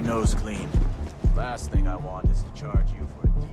nose clean. Last thing I want is to charge you for a DP.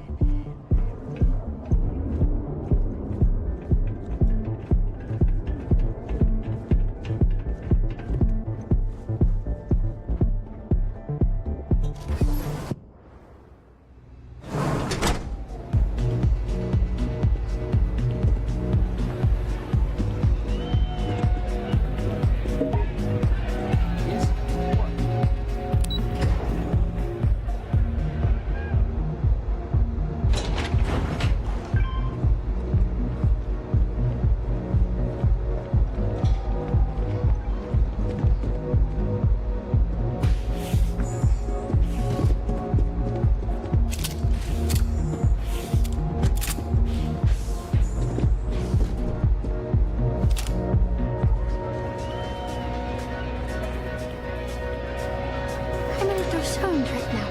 Right now.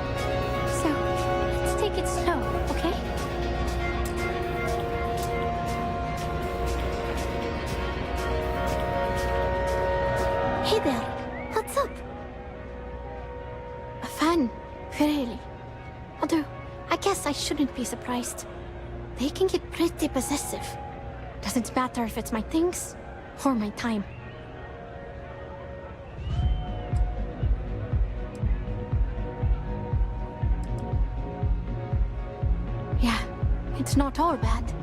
So, let's take it slow, okay? Hey there, what's up? A fan, really. Although, I guess I shouldn't be surprised. They can get pretty possessive. Doesn't matter if it's my things or my time. Yeah, it's not all bad.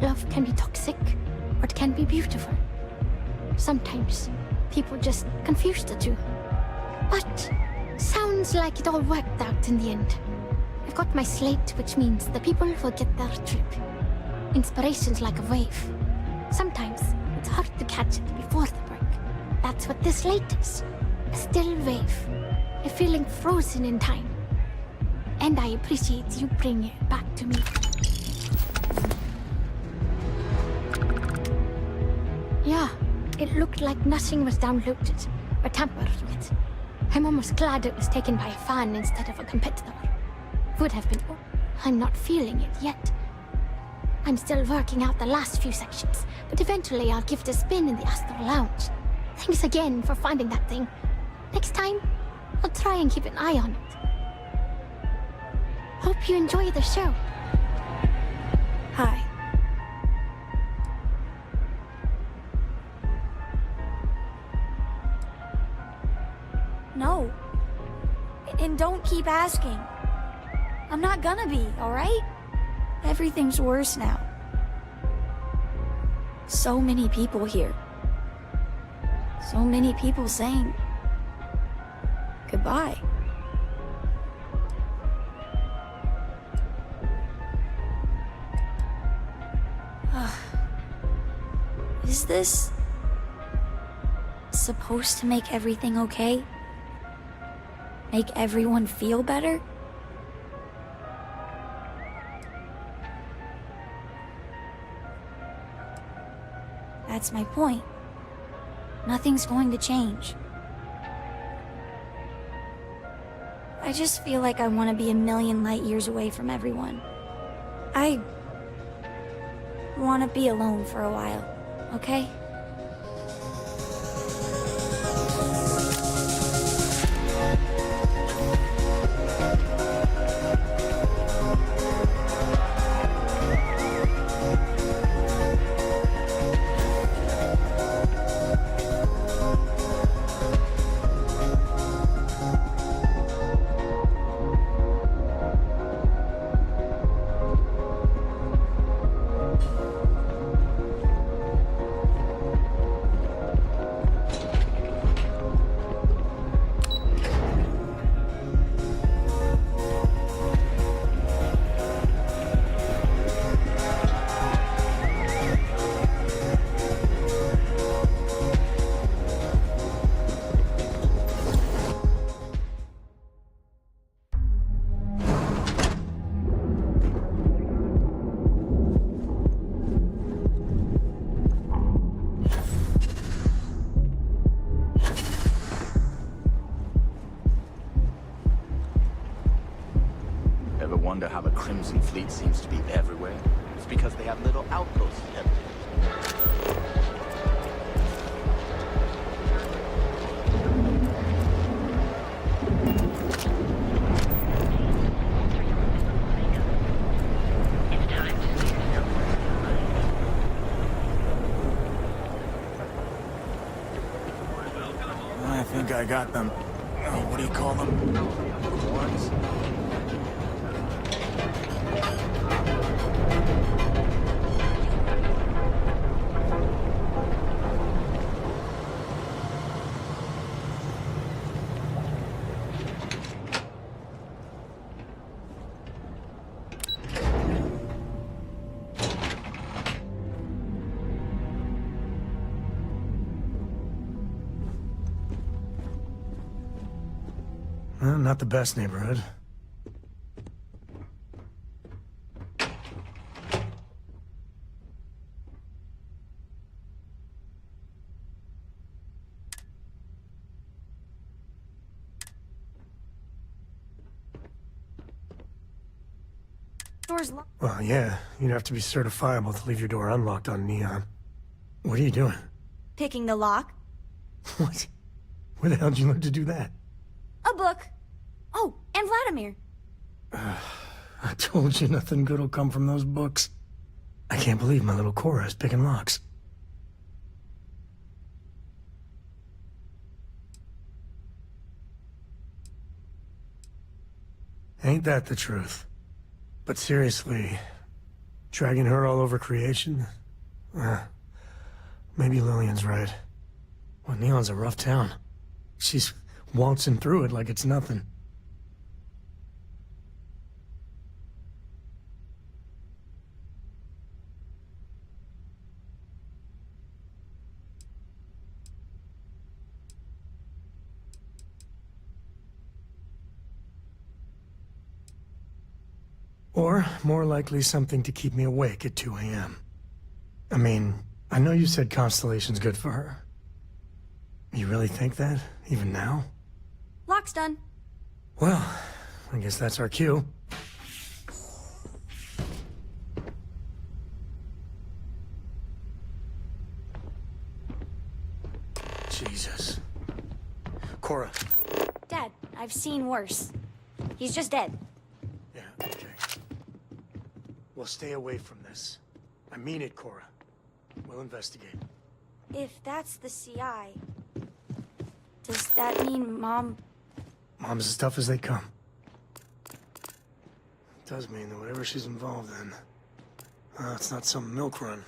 Love can be toxic, or it can be beautiful. Sometimes, people just confuse the two. But, sounds like it all worked out in the end. I've got my slate, which means the people will get their trip. Inspiration's like a wave. Sometimes, it's hard to catch it before the break. That's what this slate is. A still wave. A feeling frozen in time. And I appreciate you bringing it back to me. Yeah, it looked like nothing was downloaded or tampered with. I'm almost glad it was taken by a fan instead of a competitor. Would have been... Oh, I'm not feeling it yet. I'm still working out the last few sections, but eventually I'll give it a spin in the Astral Lounge. Thanks again for finding that thing. Next time, I'll try and keep an eye on it. Hope you enjoy the show. Hi. No. And don't keep asking. I'm not gonna be, alright? Everything's worse now. So many people here. So many people saying goodbye. Is this supposed to make everything okay? Make everyone feel better? That's my point. Nothing's going to change. I just feel like I want to be a million light years away from everyone. I want to be alone for a while, okay? Ever wonder how the Crimson Fleet seems to be everywhere? It's because they have little outposts everywhere. I got them. Oh, what do you call them? Horns? Well, not the best neighborhood. Door's locked. Well, yeah, you'd have to be certifiable to leave your door unlocked on Neon. What are you doing? Picking the lock. What? Where the hell did you learn to do that? A book. Oh, and Vladimir. I told you nothing good will come from those books. I can't believe my little Cora is picking locks. Ain't that the truth? But seriously, dragging her all over creation? Maybe Lillian's right. Well, Neon's a rough town. She's waltzing through it like it's nothing. Or, more likely, something to keep me awake at 2 a.m. I mean, I know you said Constellation's good for her. You really think that, even now? Lock's done. Well, I guess that's our cue. Jesus. Cora. Dad, I've seen worse. He's just dead. Yeah, okay. We'll stay away from this. I mean it, Cora. We'll investigate. If that's the CI, does that mean Mom... Mom's as tough as they come. It does mean that whatever she's involved in, it's not some milk run.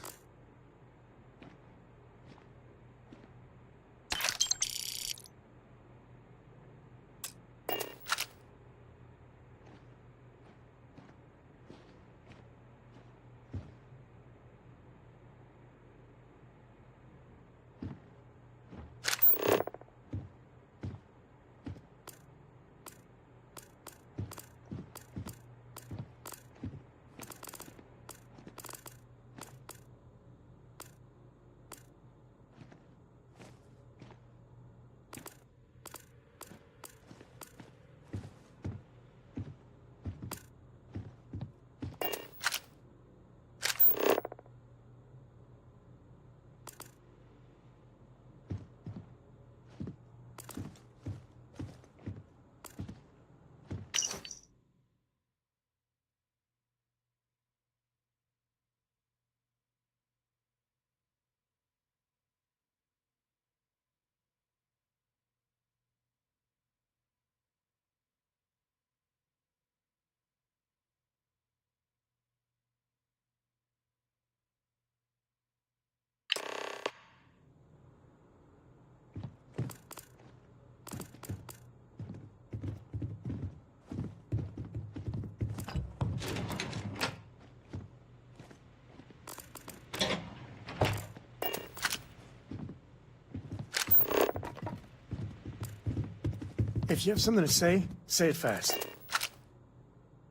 If you have something to say it fast.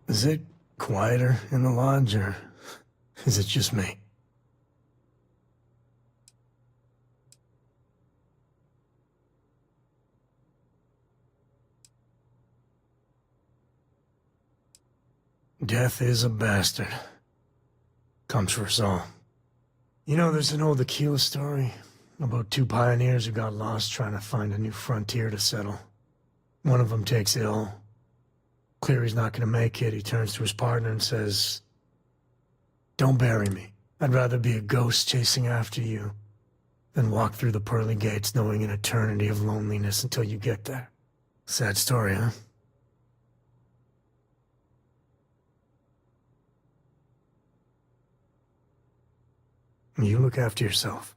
Is it quieter in the lodge, or is it just me? Death is a bastard. Comes for us all. You know, there's an old Aquila story about two pioneers who got lost trying to find a new frontier to settle. One of them takes ill. Clear he's not gonna make it, he turns to his partner and says, "Don't bury me. I'd rather be a ghost chasing after you Then walk through the pearly gates knowing an eternity of loneliness until you get there. Sad story, huh? You look after yourself.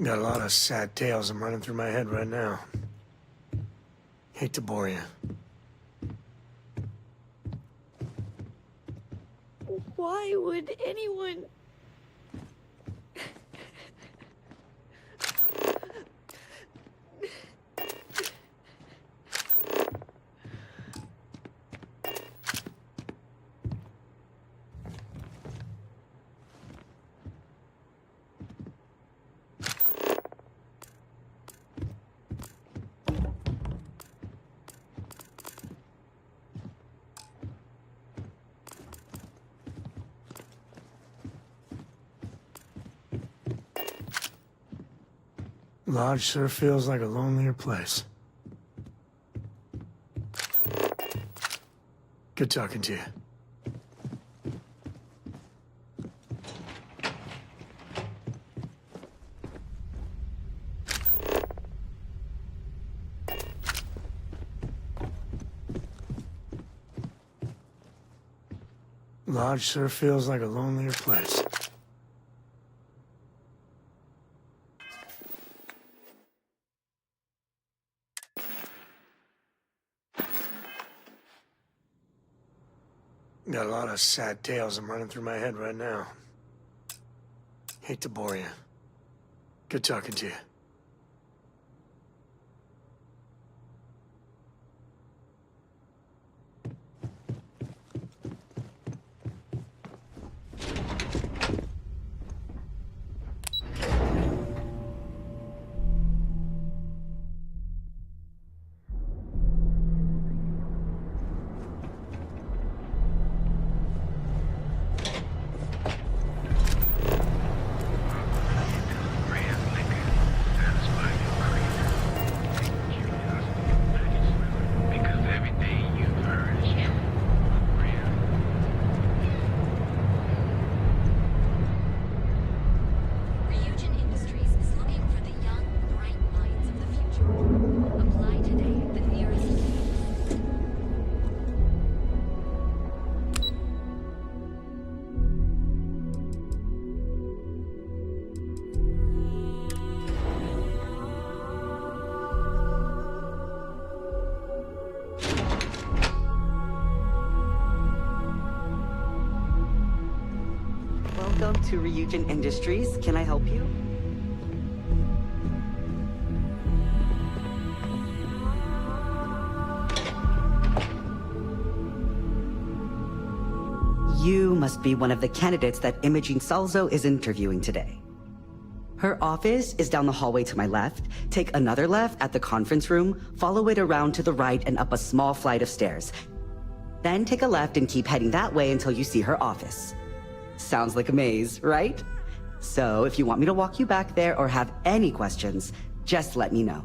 Got a lot of sad tales I'm running through my head right now. Hate to bore you. Why would anyone... Lodge sure feels like a lonelier place. Good talking to you. Lodge sure feels like a lonelier place. Got a lot of sad tales I'm running through my head right now. Hate to bore you. Good talking to you. Welcome to Ryujin Industries. Can I help you? You must be one of the candidates that Imogene Salzo is interviewing today. Her office is down the hallway to my left. Take another left at the conference room, follow it around to the right and up a small flight of stairs. Then take a left and keep heading that way until you see her office. Sounds like a maze, right? So if you want me to walk you back there or have any questions, just let me know.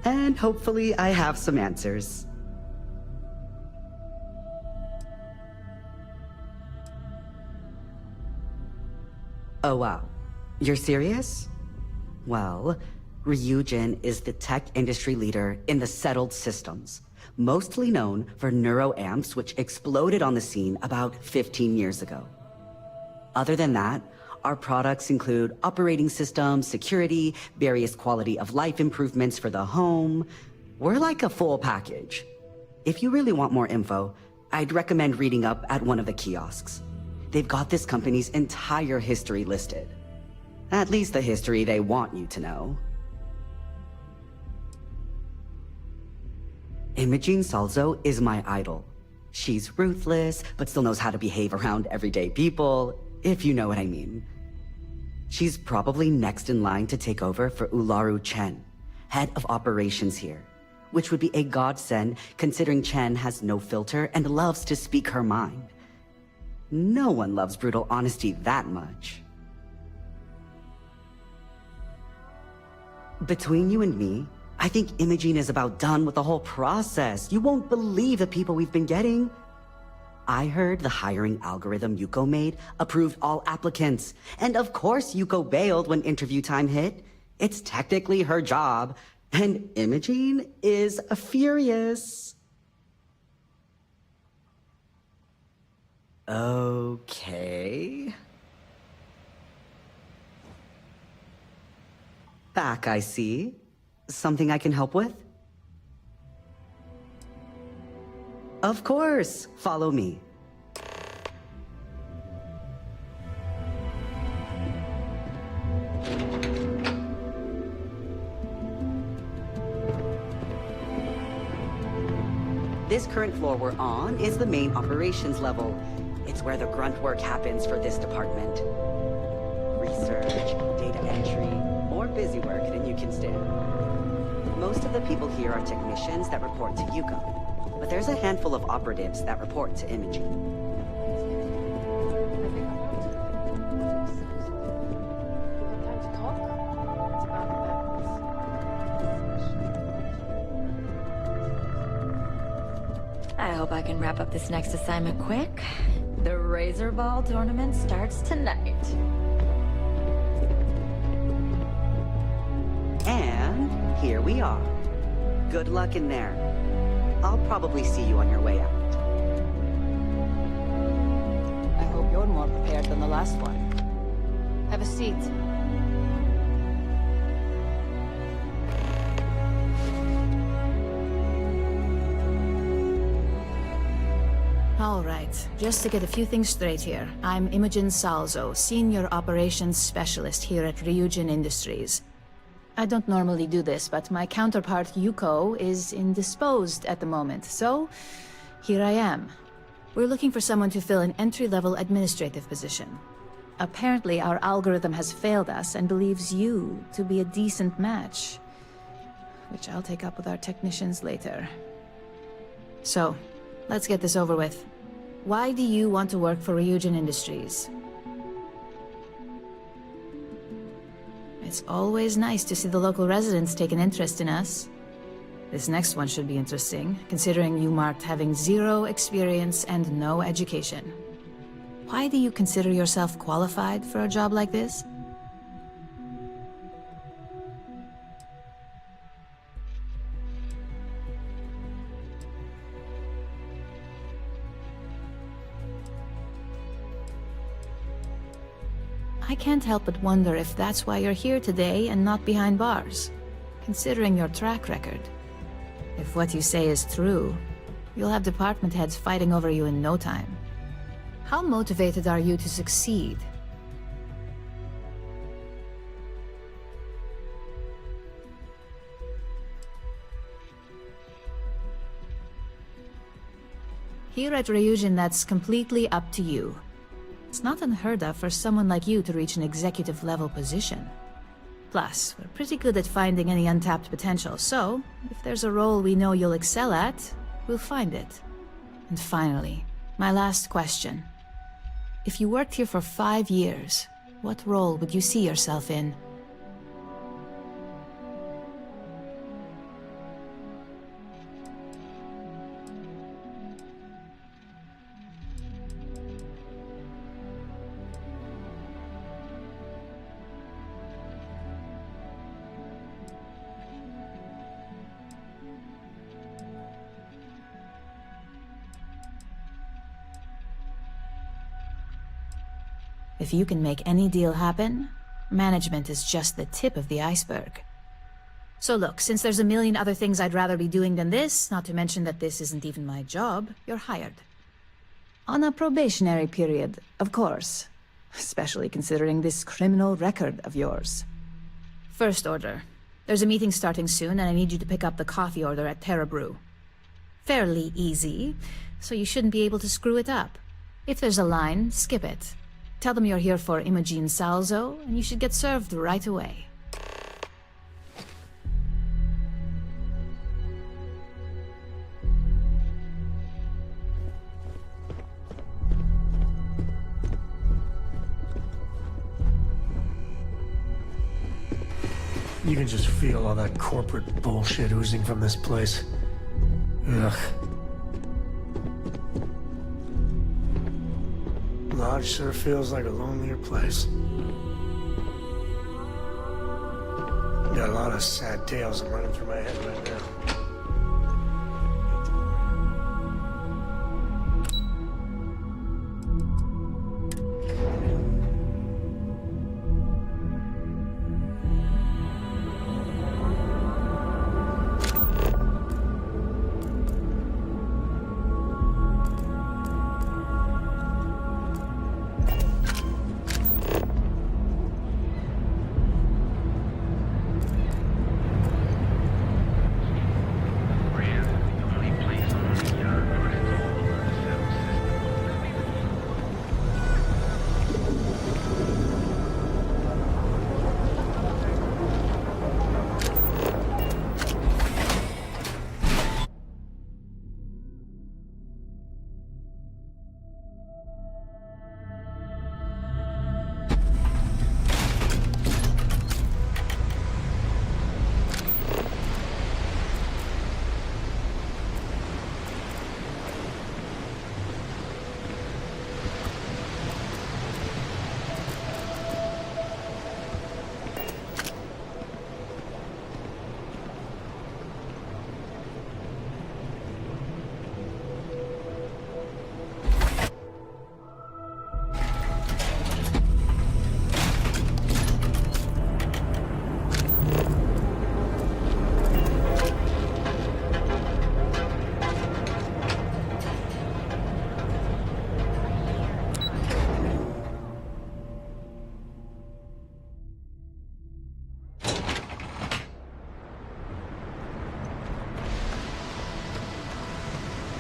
And hopefully I have some answers. Oh wow, you're serious? Well, Ryujin is the tech industry leader in the settled systems, mostly known for neuroamps, which exploded on the scene about 15 years ago. Other than that, our products include operating systems, security, various quality of life improvements for the home. We're like a full package. If you really want more info, I'd recommend reading up at one of the kiosks. They've got this company's entire history listed. At least the history they want you to know. Imogene Salzo is my idol. She's ruthless, but still knows how to behave around everyday people, if you know what I mean. She's probably next in line to take over for Ularu Chen, head of operations here, which would be a godsend considering Chen has no filter and loves to speak her mind. No one loves brutal honesty that much. Between you and me, I think Imogene is about done with the whole process. You won't believe the people we've been getting. I heard the hiring algorithm Yuko made approved all applicants. And of course Yuko bailed when interview time hit. It's technically her job. And Imogene is furious. Okay. Back, I see. Something I can help with? Of course. Follow me. This current floor we're on is the main operations level. It's where the grunt work happens for this department. Research, data entry, more busy work than you can stand. Most of the people here are technicians that report to Yuko, but there's a handful of operatives that report to Imogene. I hope I can wrap up this next assignment quick. The Razor Ball tournament starts tonight. And here we are. Good luck in there. I'll probably see you on your way out. I hope you're more prepared than the last one. Have a seat. All right, just to get a few things straight here. I'm Imogen Salzo, Senior Operations Specialist here at Ryujin Industries. I don't normally do this, but my counterpart Yuko is indisposed at the moment, so here I am. We're looking for someone to fill an entry-level administrative position. Apparently, our algorithm has failed us and believes you to be a decent match, which I'll take up with our technicians later. So, let's get this over with. Why do you want to work for Ryujin Industries? It's always nice to see the local residents take an interest in us. This next one should be interesting, considering you marked having 0 experience and no education. Why do you consider yourself qualified for a job like this? I can't help but wonder if that's why you're here today and not behind bars, considering your track record. If what you say is true, you'll have department heads fighting over you in no time. How motivated are you to succeed? Here at Ryujin, that's completely up to you. It's not unheard of for someone like you to reach an executive-level position. Plus, we're pretty good at finding any untapped potential, so if there's a role we know you'll excel at, we'll find it. And finally, my last question. If you worked here for 5 years, what role would you see yourself in? If you can make any deal happen, management is just the tip of the iceberg. So look, since there's a million other things I'd rather be doing than this, not to mention that this isn't even my job, you're hired. On a probationary period, of course. Especially considering this criminal record of yours. First order. There's a meeting starting soon, and I need you to pick up the coffee order at Terra Brew. Fairly easy, so you shouldn't be able to screw it up. If there's a line, skip it. Tell them you're here for Imogen Salzo, and you should get served right away. You can just feel all that corporate bullshit oozing from this place. Ugh. Lodge sure feels like a lonelier place. Got a lot of sad tales I'm running through my head right now.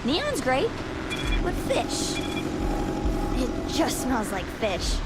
Neon's great, but fish. It just smells like fish.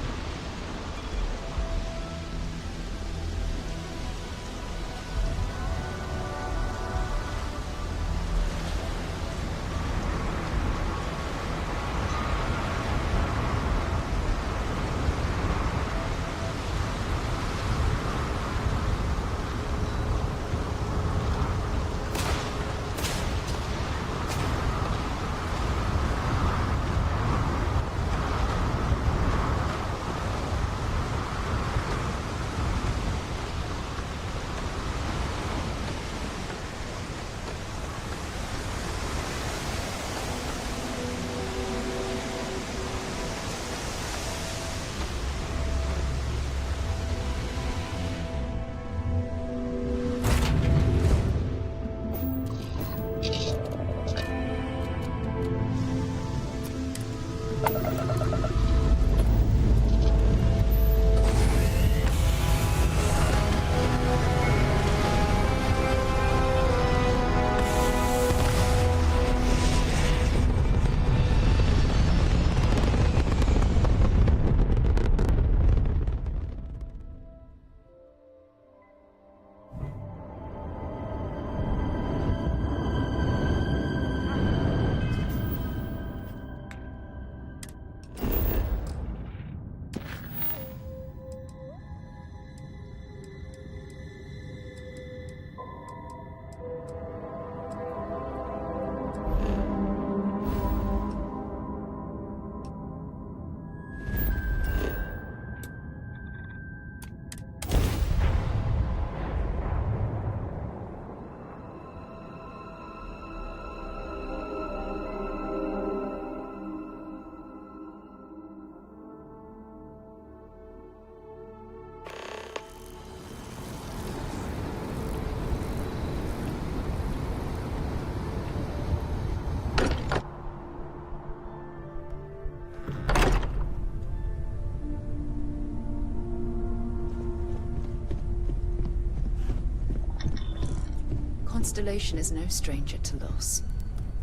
Constellation is no stranger to loss.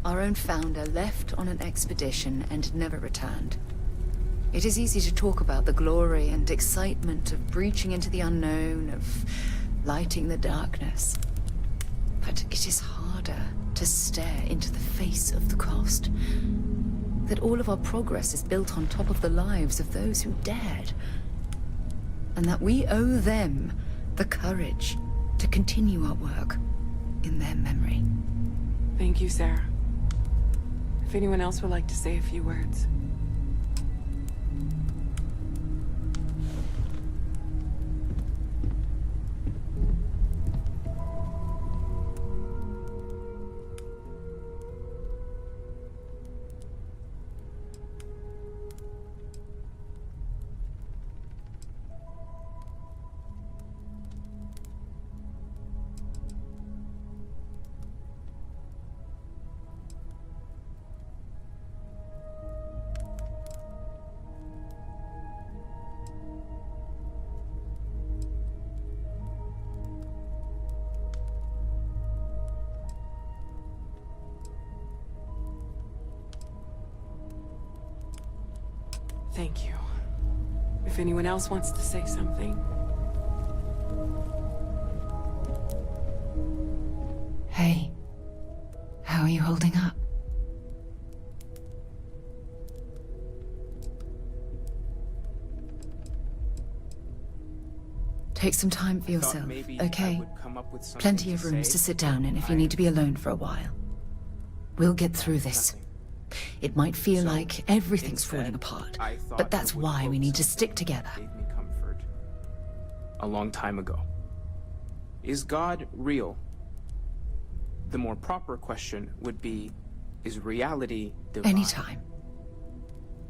Our own founder left on an expedition and never returned. It is easy to talk about the glory and excitement of breaching into the unknown, of lighting the darkness. But it is harder to stare into the face of the cost. That all of our progress is built on top of the lives of those who dared. And that we owe them the courage to stand up to the darkness. to continue our work in their memory. Thank you, Sarah. If anyone else would like to say a few words. Thank you. If anyone else wants to say something. Hey, how are you holding up? Take some time for yourself, okay? Plenty of rooms to sit down in if you need to be alone for a while. We'll get through this. It might feel like everything's falling apart, but that's why we need to stick together. Gave me comfort a long time ago. Is God real? The more proper question would be, is reality divine? Anytime.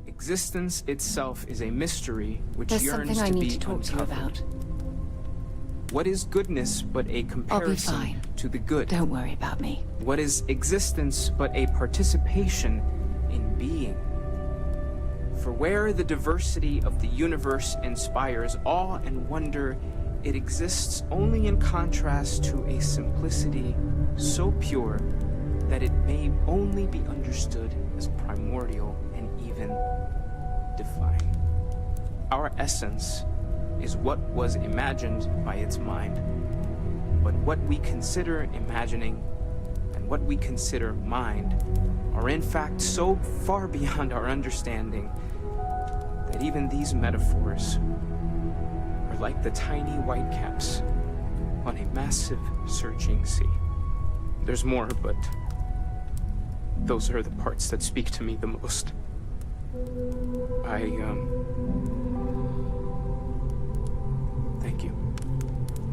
Existence itself is a mystery which There's yearns something I to need be to talk to you uncovered. about. What is goodness but a comparison fine. to the good? Don't worry about me. What is existence but a participation in being? For where the diversity of the universe inspires awe and wonder, it exists only in contrast to a simplicity so pure that it may only be understood as primordial and even divine. Our essence is what was imagined by its mind. But what we consider imagining and what we consider mind are in fact so far beyond our understanding that even these metaphors are like the tiny white caps on a massive searching sea. There's more, but those are the parts that speak to me the most. Thank you.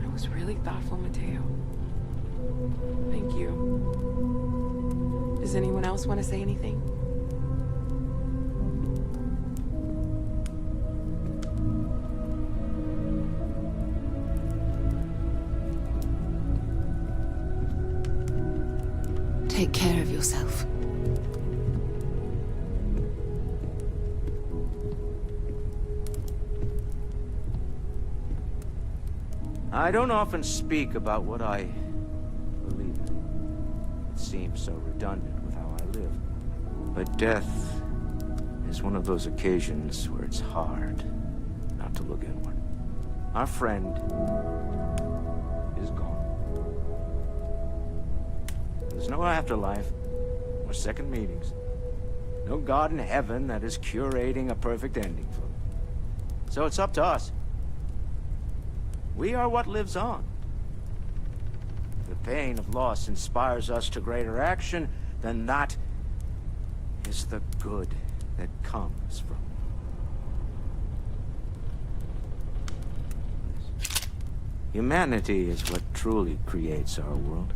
That was really thoughtful, Mateo. Thank you. Does anyone else want to say anything? Take care of yourself. I don't often speak about what I believe in. It seems so redundant with how I live. But death is one of those occasions where it's hard not to look inward. Our friend is gone. There's no afterlife, or second meetings. No God in heaven that is curating a perfect ending for them. So it's up to us. We are what lives on. If the pain of loss inspires us to greater action, then that is the good that comes from it. Humanity is what truly creates our world.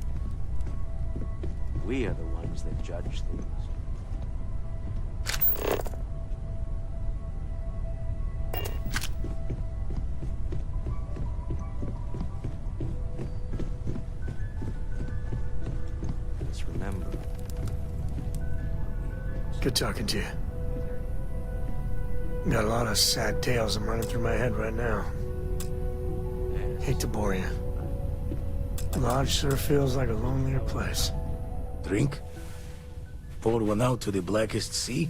We are the ones that judge things. Good talking to you. Got a lot of sad tales I'm running through my head right now. Hate to bore you. Lodge sure feels like a lonelier place. Drink? Pour one out to the blackest sea?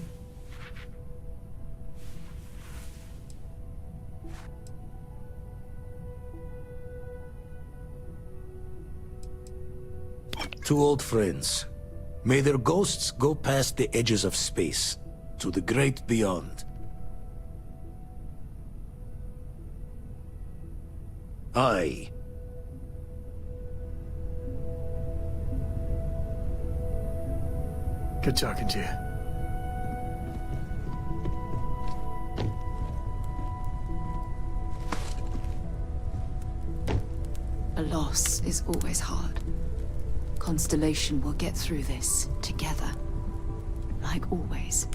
Two old friends. May their ghosts go past the edges of space, to the great beyond. I Good talking to you. A loss is always hard. Constellation will get through this together, like always.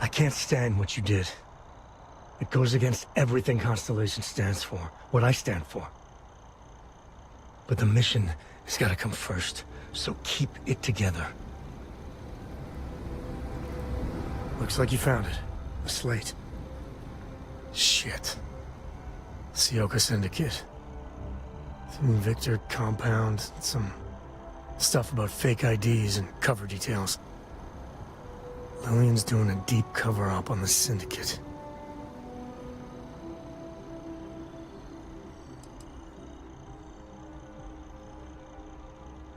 I can't stand what you did. It goes against everything Constellation stands for, what I stand for. But the mission has got to come first, so keep it together. Looks like you found it. A slate. Shit. Sioka Syndicate. Some Victor compound, some stuff about fake IDs and cover details. Lillian's doing a deep cover-up on the Syndicate.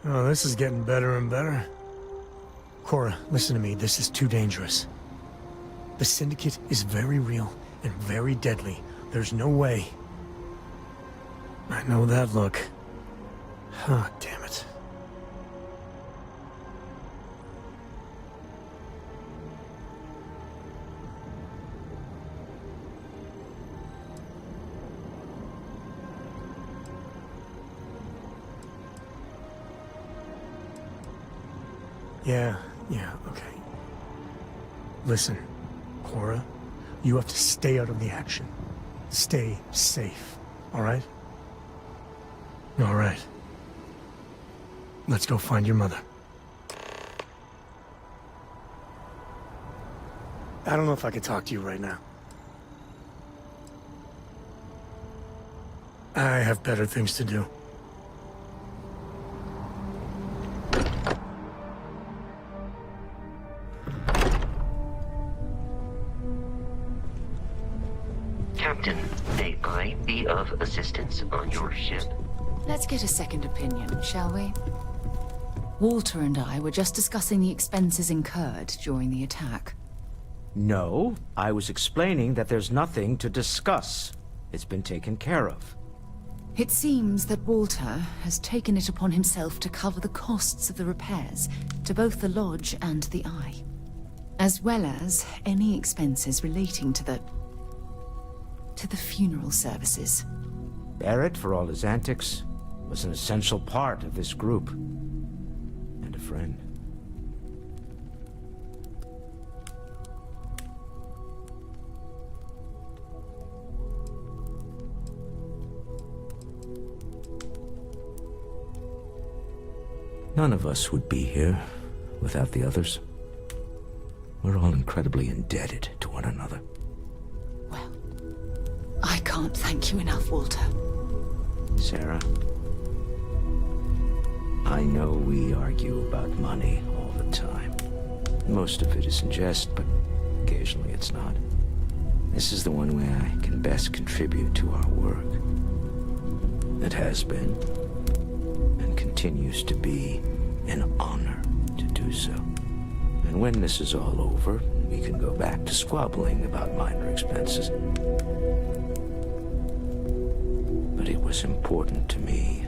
Oh, this is getting better and better. Cora, listen to me. This is too dangerous. The Syndicate is very real and very deadly. There's no way. I know that look. Ah, damn it. Yeah, okay. Listen, Cora, you have to stay out of the action. Stay safe, all right? All right. Let's go find your mother. I don't know if I could talk to you right now. I have better things to do. Captain, may I be of assistance on your ship? Let's get a second opinion, shall we? Walter and I were just discussing the expenses incurred during the attack. No, I was explaining that there's nothing to discuss. It's been taken care of. It seems that Walter has taken it upon himself to cover the costs of the repairs to both the lodge and the Eye, as well as any expenses relating to the funeral services. Barrett, for all his antics, was an essential part of this group. And a friend. None of us would be here without the others. We're all incredibly indebted to one another. Well, I can't thank you enough, Walter. Sarah, I know we argue about money all the time. Most of it is in jest, but occasionally it's not. This is the one way I can best contribute to our work. It has been, and continues to be, an honor to do so. And when this is all over, we can go back to squabbling about minor expenses. But it was important to me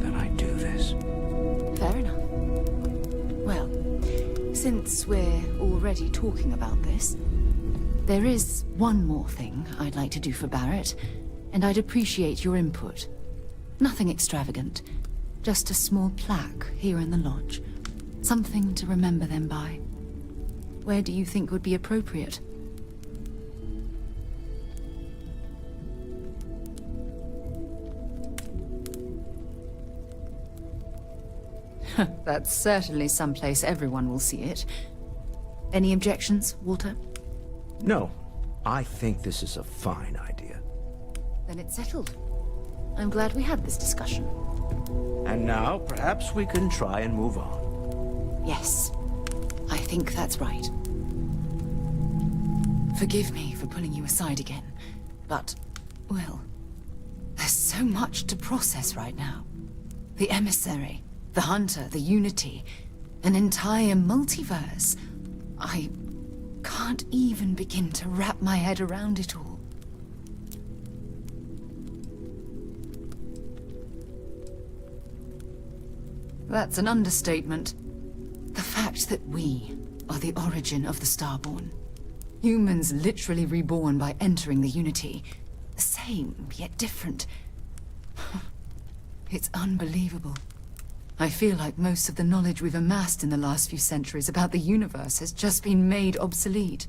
that I do this. Fair enough. Well, since we're already talking about this, there is one more thing I'd like to do for Barrett, and I'd appreciate your input. Nothing extravagant, just a small plaque here in the lodge. Something to remember them by. Where do you think would be appropriate? That's certainly someplace everyone will see it. Any objections, Walter? No, I think this is a fine idea. Then it's settled. I'm glad we had this discussion. And now, perhaps we can try and move on. Yes, I think that's right. Forgive me for pulling you aside again, but, well, there's so much to process right now. The emissary, the hunter, the unity, an entire multiverse. I can't even begin to wrap my head around it all. That's an understatement. The fact that we are the origin of the starborn. Humans literally reborn by entering the Unity. The same, yet different. It's unbelievable. I feel like most of the knowledge we've amassed in the last few centuries about the universe has just been made obsolete.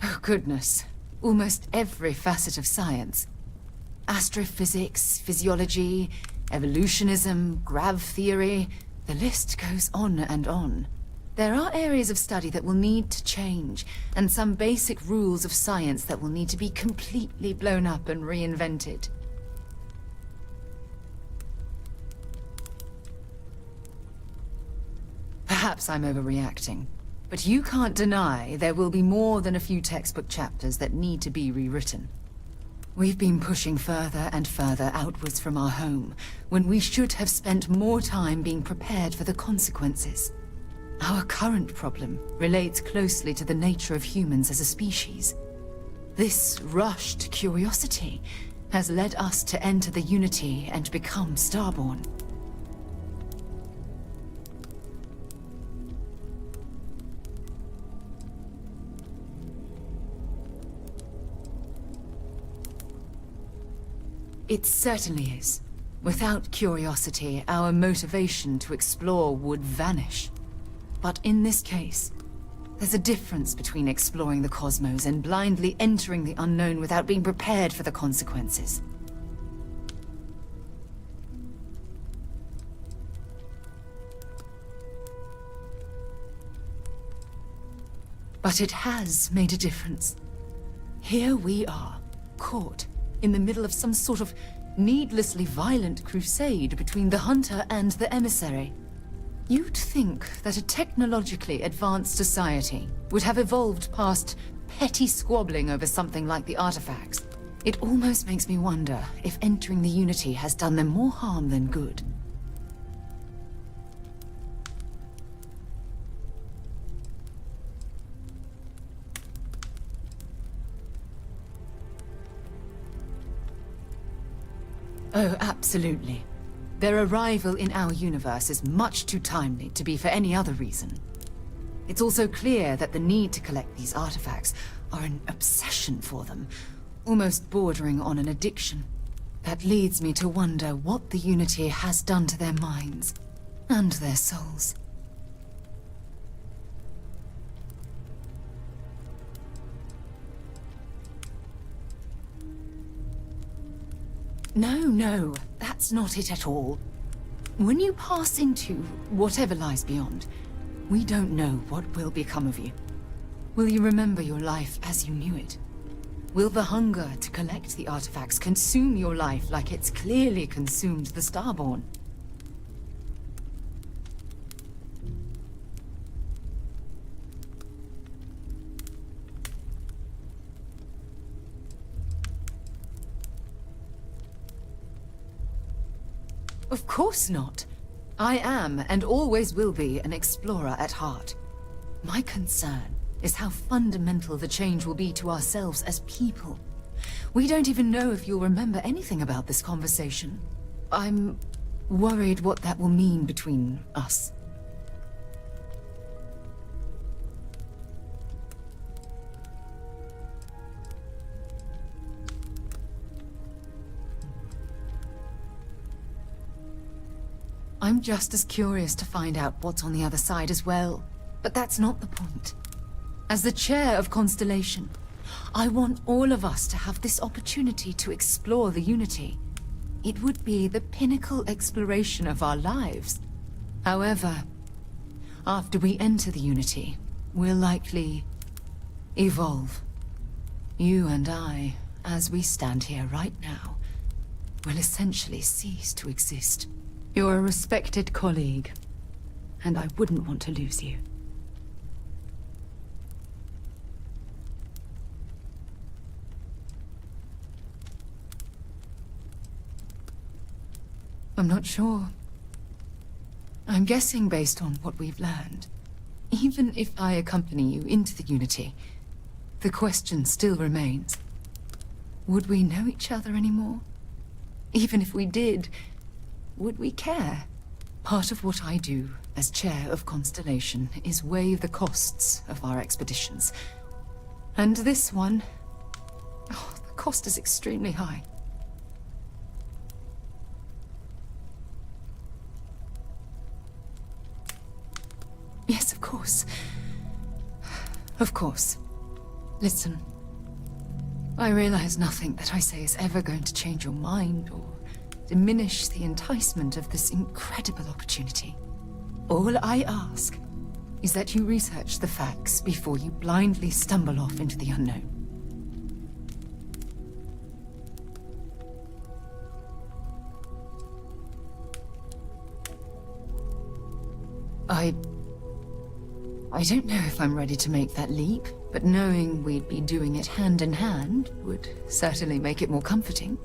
Oh goodness. Almost every facet of science. Astrophysics, physiology, evolutionism, grav theory, the list goes on and on. There are areas of study that will need to change, and some basic rules of science that will need to be completely blown up and reinvented. Perhaps I'm overreacting, but you can't deny there will be more than a few textbook chapters that need to be rewritten. We've been pushing further and further outwards from our home, when we should have spent more time being prepared for the consequences. Our current problem relates closely to the nature of humans as a species. This rushed curiosity has led us to enter the Unity and become starborn. It certainly is. Without curiosity, our motivation to explore would vanish. But in this case, there's a difference between exploring the cosmos and blindly entering the unknown without being prepared for the consequences. But it has made a difference. Here we are, caught in the middle of some sort of needlessly violent crusade between the hunter and the emissary. You'd think that a technologically advanced society would have evolved past petty squabbling over something like the artifacts. It almost makes me wonder if entering the Unity has done them more harm than good. Oh, absolutely. Their arrival in our universe is much too timely to be for any other reason. It's also clear that the need to collect these artifacts are an obsession for them, almost bordering on an addiction. That leads me to wonder what the Unity has done to their minds and their souls. No, that's not it at all. When you pass into whatever lies beyond, we don't know what will become of you. Will you remember your life as you knew it? Will the hunger to collect the artifacts consume your life like it's clearly consumed the starborn? Of course not. I am, and always will be, an explorer at heart. My concern is how fundamental the change will be to ourselves as people. We don't even know if you'll remember anything about this conversation. I'm worried what that will mean between us. I'm just as curious to find out what's on the other side as well. But that's not the point. As the chair of Constellation, I want all of us to have this opportunity to explore the Unity. It would be the pinnacle exploration of our lives. However, after we enter the Unity, we'll likely evolve. You and I, as we stand here right now, will essentially cease to exist. You're a respected colleague, and I wouldn't want to lose you. I'm not sure. I'm guessing based on what we've learned. Even if I accompany you into the Unity, the question still remains. Would we know each other anymore? Even if we did, would we care? Part of what I do as chair of Constellation is weigh the costs of our expeditions. And this one, the cost is extremely high. Yes, of course. Of course. Listen. I realize nothing that I say is ever going to change your mind or diminish the enticement of this incredible opportunity. All I ask is that you research the facts before you blindly stumble off into the unknown. I don't know if I'm ready to make that leap, but knowing we'd be doing it hand in hand would certainly make it more comforting.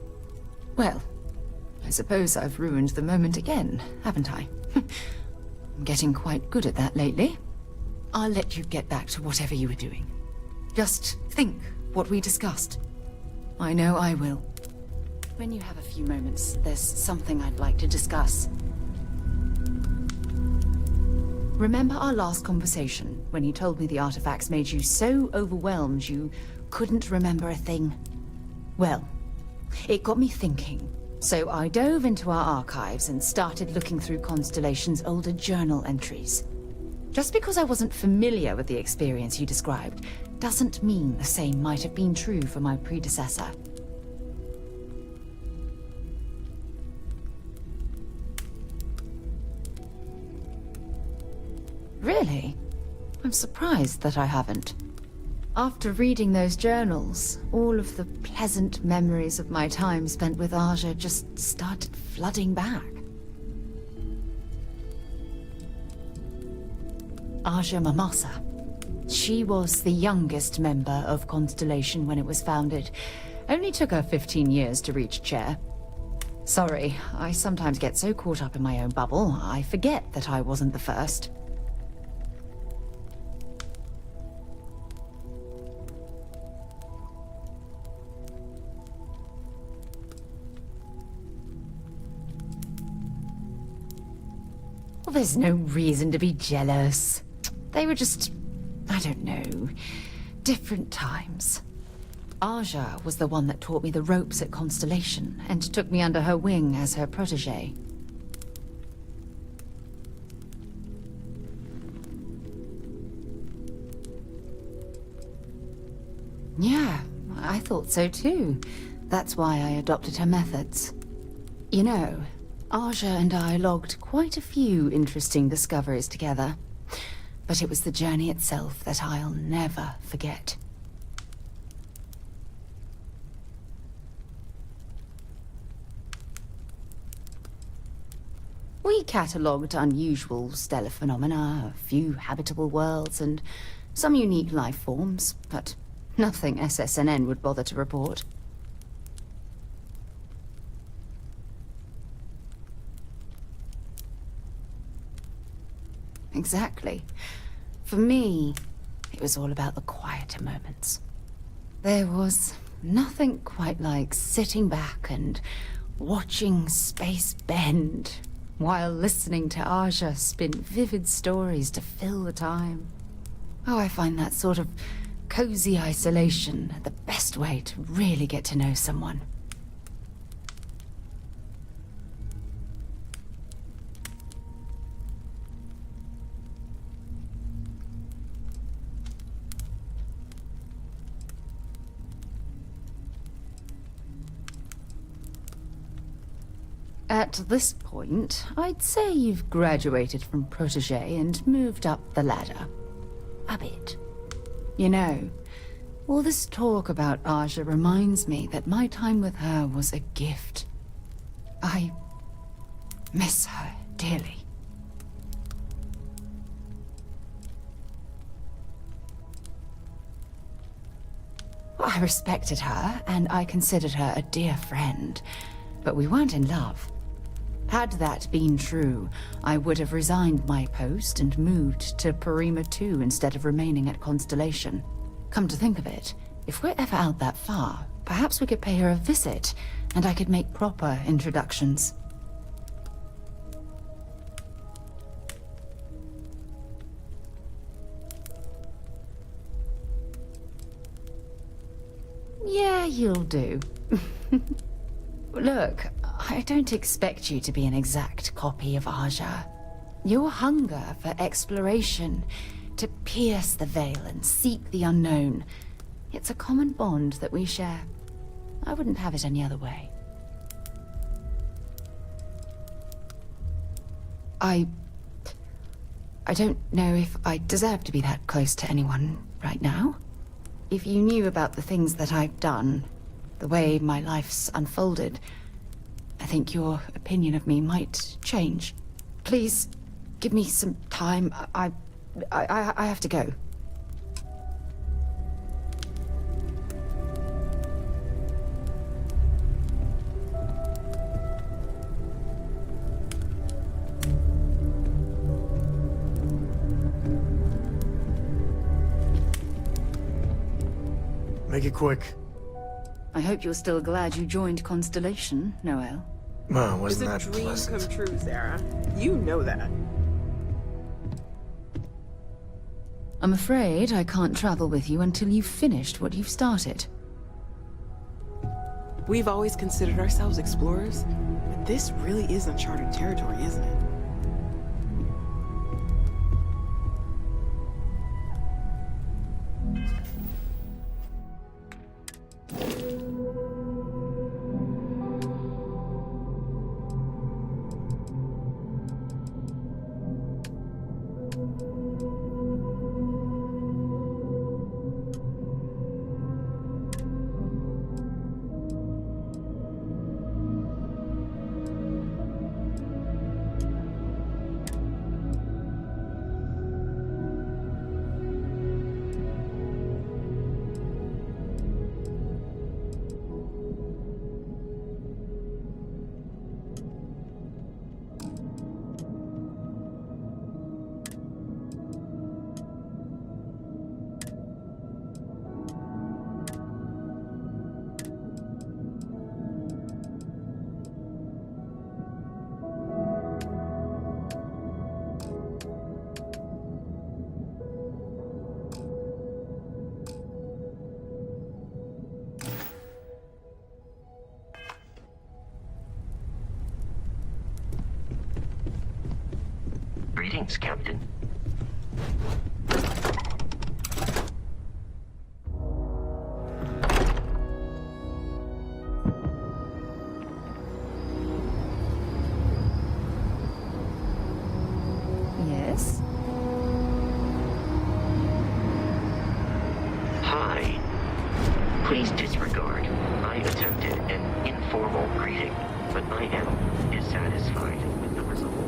Well, I suppose I've ruined the moment again, haven't I? I'm getting quite good at that lately. I'll let you get back to whatever you were doing. Just think what we discussed. I know I will. When you have a few moments, there's something I'd like to discuss. Remember our last conversation, when you told me the artifacts made you so overwhelmed you couldn't remember a thing? Well, it got me thinking. So I dove into our archives and started looking through Constellation's older journal entries. Just because I wasn't familiar with the experience you described, doesn't mean the same might have been true for my predecessor. Really? I'm surprised that I haven't. After reading those journals, all of the pleasant memories of my time spent with Aja just started flooding back. Aja Mamasa. She was the youngest member of Constellation when it was founded. Only took her 15 years to reach chair. Sorry, I sometimes get so caught up in my own bubble, I forget that I wasn't the first. Well, there's no reason to be jealous. They were just, I don't know, different times. Aja was the one that taught me the ropes at Constellation and took me under her wing as her protege. Yeah, I thought so too. That's why I adopted her methods. You know, Aja and I logged quite a few interesting discoveries together. But it was the journey itself that I'll never forget. We catalogued unusual stellar phenomena, a few habitable worlds, and some unique life forms, but nothing SSNN would bother to report. Exactly. For me, it was all about the quieter moments. There was nothing quite like sitting back and watching space bend while listening to Aja spin vivid stories to fill the time. Oh, I find that sort of cozy isolation the best way to really get to know someone. At this point, I'd say you've graduated from protege and moved up the ladder. A bit. You know, all this talk about Aja reminds me that my time with her was a gift. I miss her dearly. I respected her, and I considered her a dear friend, but we weren't in love. Had that been true, I would have resigned my post and moved to Parima 2 instead of remaining at Constellation. Come to think of it, if we're ever out that far, perhaps we could pay her a visit, and I could make proper introductions. Yeah, you'll do. Look, I don't expect you to be an exact copy of Aja. Your hunger for exploration, to pierce the veil and seek the unknown, it's a common bond that we share. I wouldn't have it any other way. I don't know if I deserve to be that close to anyone right now. If you knew about the things that I've done, the way my life's unfolded, I think your opinion of me might change. Please, give me some time. I have to go. Make it quick. I hope you're still glad you joined Constellation, Noel. Well, wasn't It's that a dream pleasant? come true, Sarah. You know that. I'm afraid I can't travel with you until you've finished what you've started. We've always considered ourselves explorers, but this really is uncharted territory, isn't it? Greetings, Captain. Yes? Hi. Please disregard. I attempted an informal greeting, but I am dissatisfied with the results.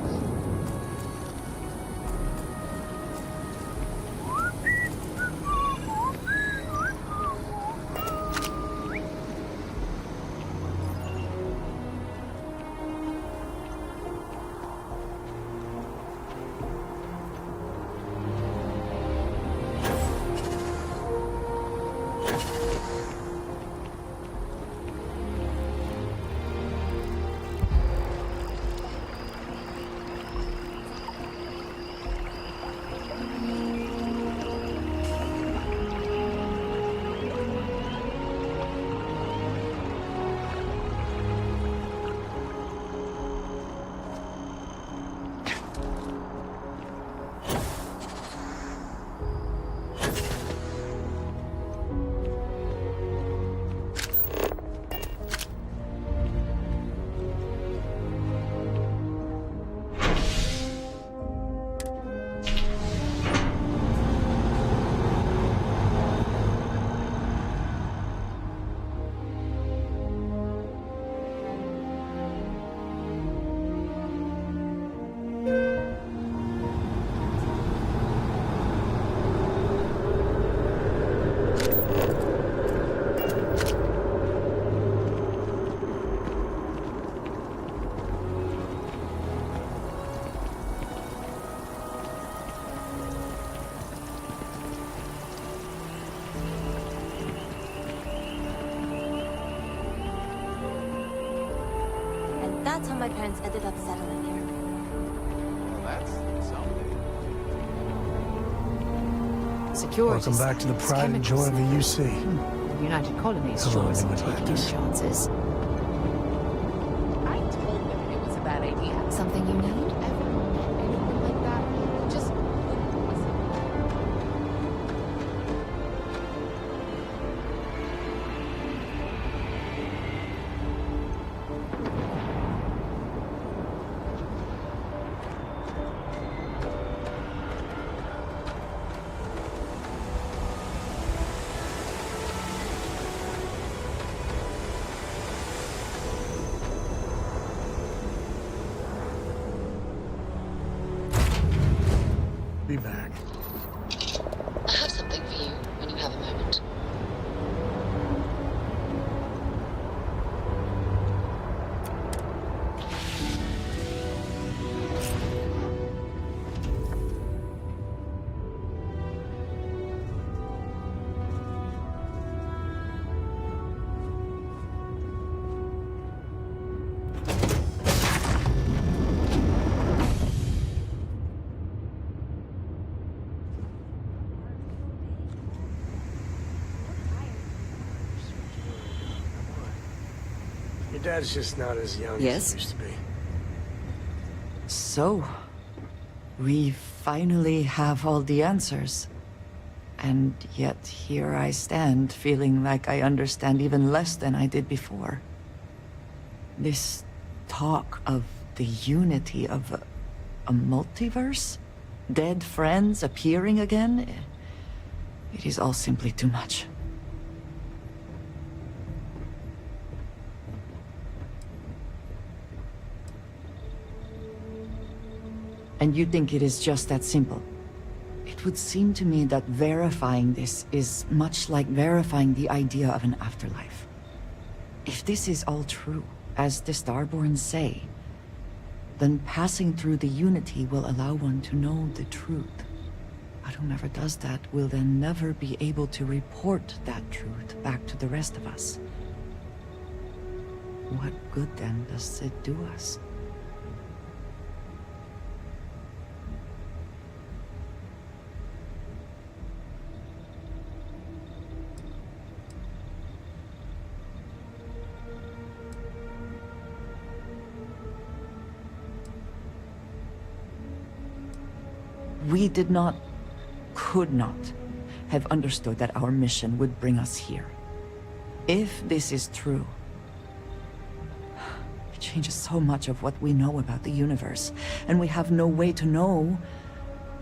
That's how my parents ended up settling here. Well, that's something. Security Welcome back to the science, pride and joy of the chemicals. UC. The United Colonies Hello, sure isn't New taking Atlantis. chances. I told them it was a bad idea. Something you need? Ever met anyone like that? Just couldn't possibly. Be back. I have something for you when you have a moment. Your dad's just not as young Yes? as he used to be. So, we finally have all the answers. And yet here I stand, feeling like I understand even less than I did before. This talk of the unity of a multiverse? Dead friends appearing again? It is all simply too much. And you think it is just that simple? It would seem to me that verifying this is much like verifying the idea of an afterlife. If this is all true, as the starborn say, then passing through the unity will allow one to know the truth. But whomever does that will then never be able to report that truth back to the rest of us. What good then does it do us? We did not, could not, have understood that our mission would bring us here. If this is true, it changes so much of what we know about the universe, and we have no way to know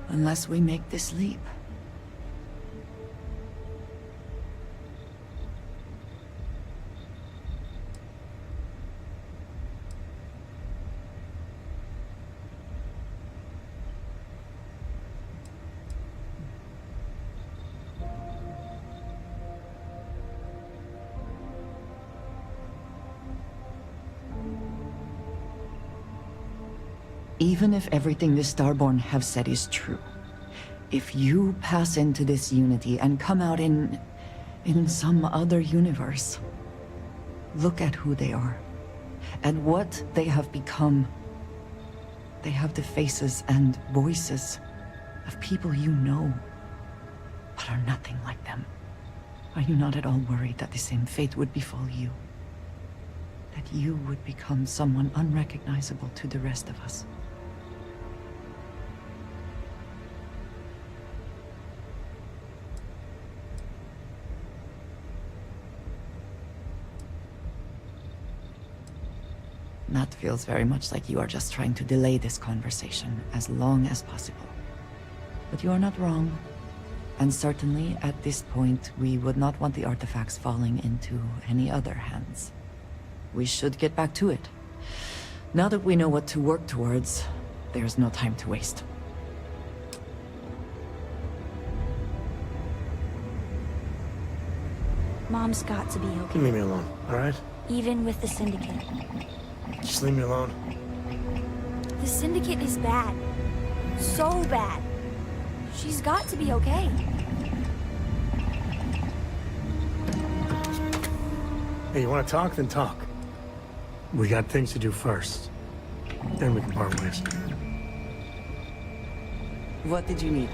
unless we make this leap. Even if everything the Starborn have said is true, if you pass into this unity and come out in some other universe, look at who they are, and what they have become. They have the faces and voices of people you know, but are nothing like them. Are you not at all worried that the same fate would befall you? That you would become someone unrecognizable to the rest of us? That feels very much like you are just trying to delay this conversation as long as possible. But you are not wrong. And certainly, at this point, we would not want the artifacts falling into any other hands. We should get back to it. Now that we know what to work towards, there's no time to waste. Mom's got to be You okay. can leave me alone, alright? Even with the Syndicate. Just leave me alone. The Syndicate is bad. So bad. She's got to be okay. Hey, you wanna talk? Then talk. We got things to do first. Then we can part ways. What did you need?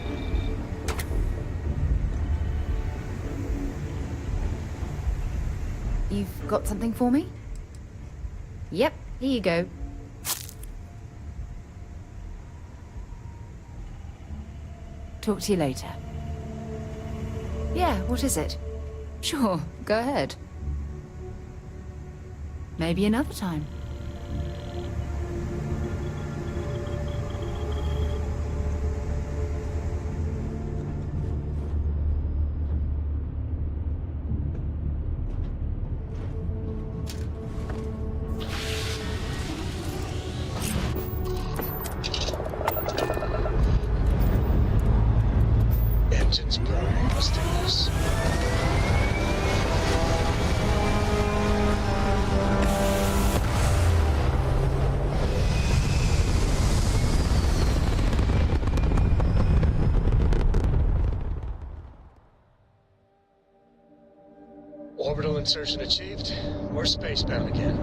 You've got something for me? Yep, here you go. Talk to you later. Yeah, what is it? Sure, go ahead. Maybe another time. Engines burning. Let's do this. Orbital insertion achieved. We're spacebound again.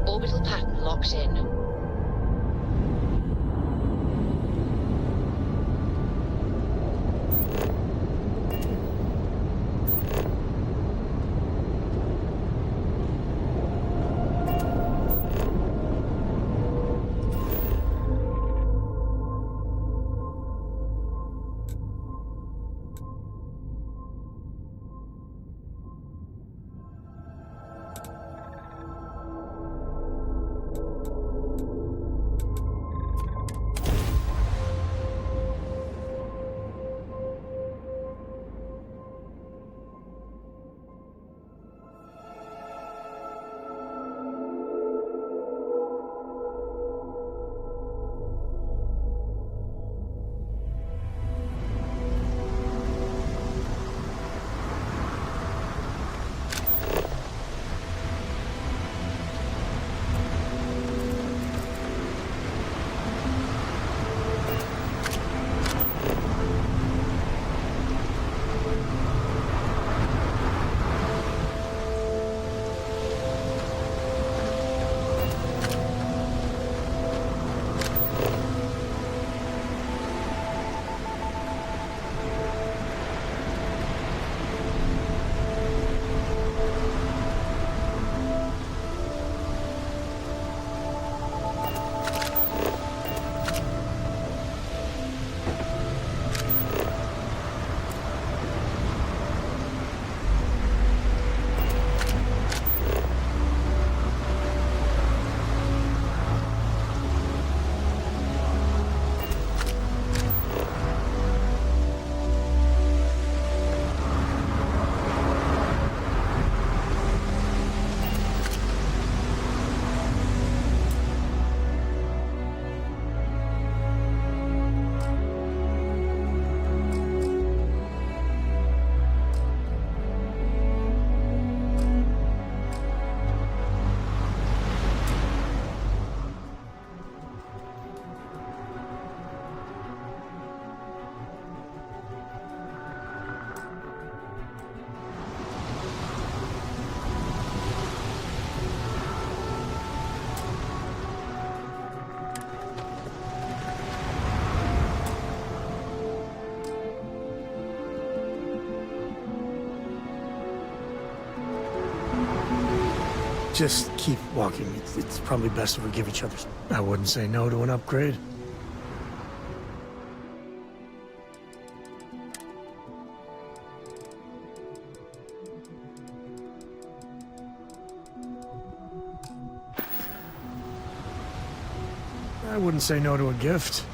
Orbital pattern locked in. Just keep walking. It's probably best to forgive each other. I wouldn't say no to an upgrade. I wouldn't say no to a gift.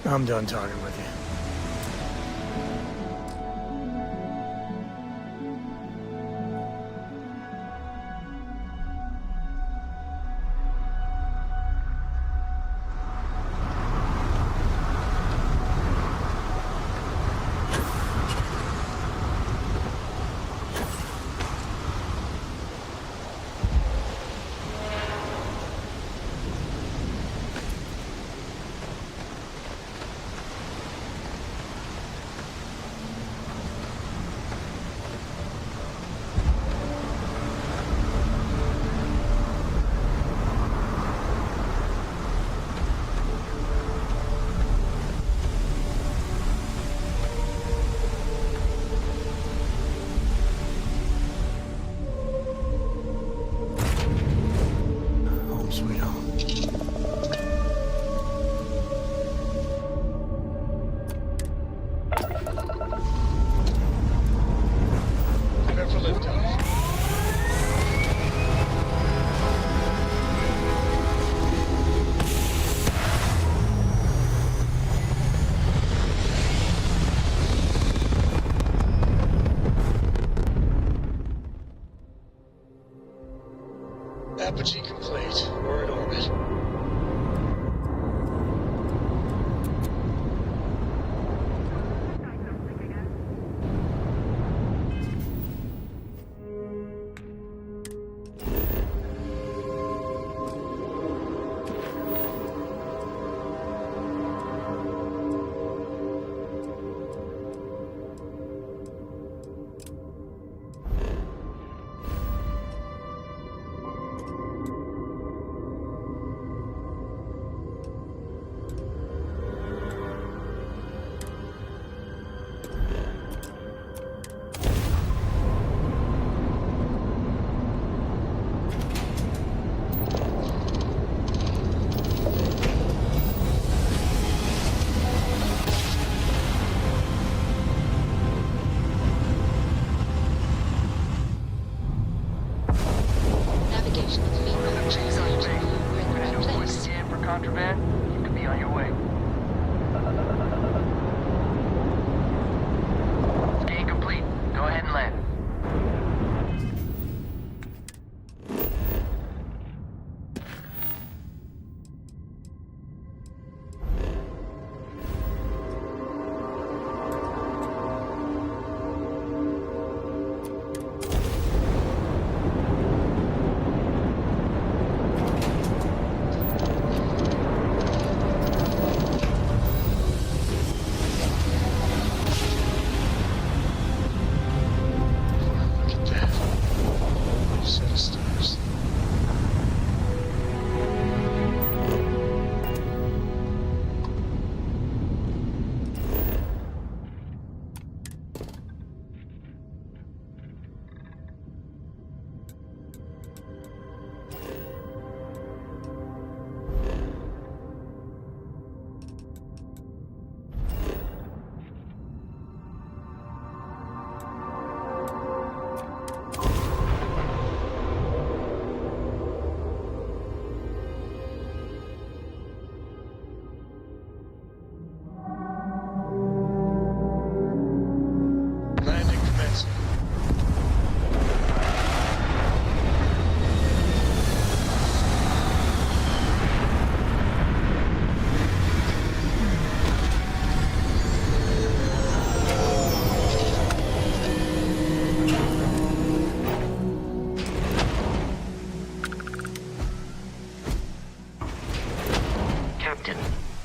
I'm done talking with you.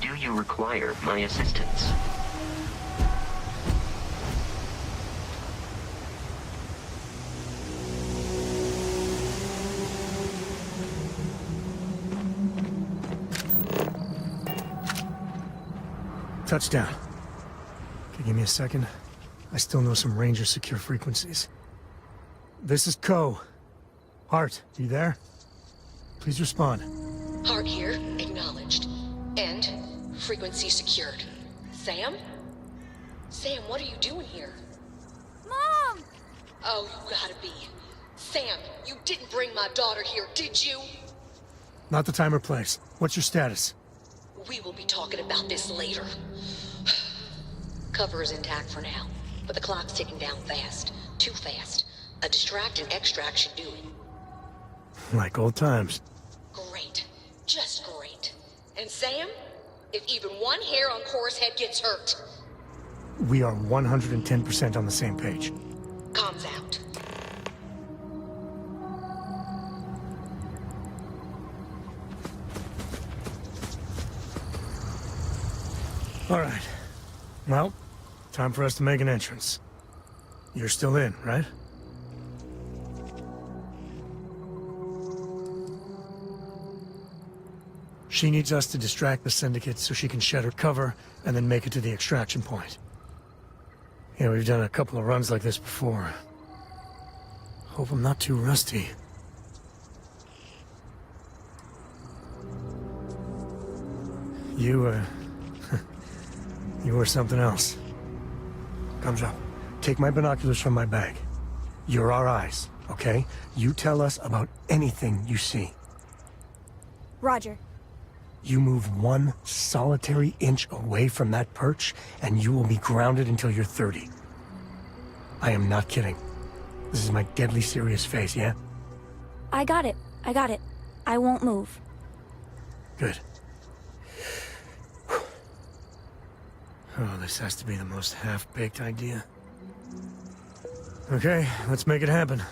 Do you require my assistance? Touchdown. Can you give me a second? I still know some Ranger secure frequencies. This is Co. Hart, you there? Please respond. Hart here, acknowledged. And frequency secured. Sam? Sam, what are you doing here? Mom! Oh, you gotta be. Sam, you didn't bring my daughter here, did you? Not the time or place. What's your status? We will be talking about this later. Cover is intact for now, but the clock's ticking down fast. Too fast. A distract and extract should do it. Like old times. Great. Just great. And Sam, if even one hair on Cora's head gets hurt... We are 110% on the same page. Comms out. All right. Well, time for us to make an entrance. You're still in, right? She needs us to distract the Syndicate so she can shed her cover and then make it to the extraction point. Yeah, we've done a couple of runs like this before. Hope I'm not too rusty. You were something else. Comes up. Take my binoculars from my bag. You're our eyes, okay? You tell us about anything you see. Roger. You move 1 solitary inch away from that perch, and you will be grounded until you're 30. I am not kidding. This is my deadly serious face, yeah? I got it. I got it. I won't move. Good. Oh, this has to be the most half-baked idea. Okay, let's make it happen.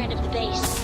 outside of the base.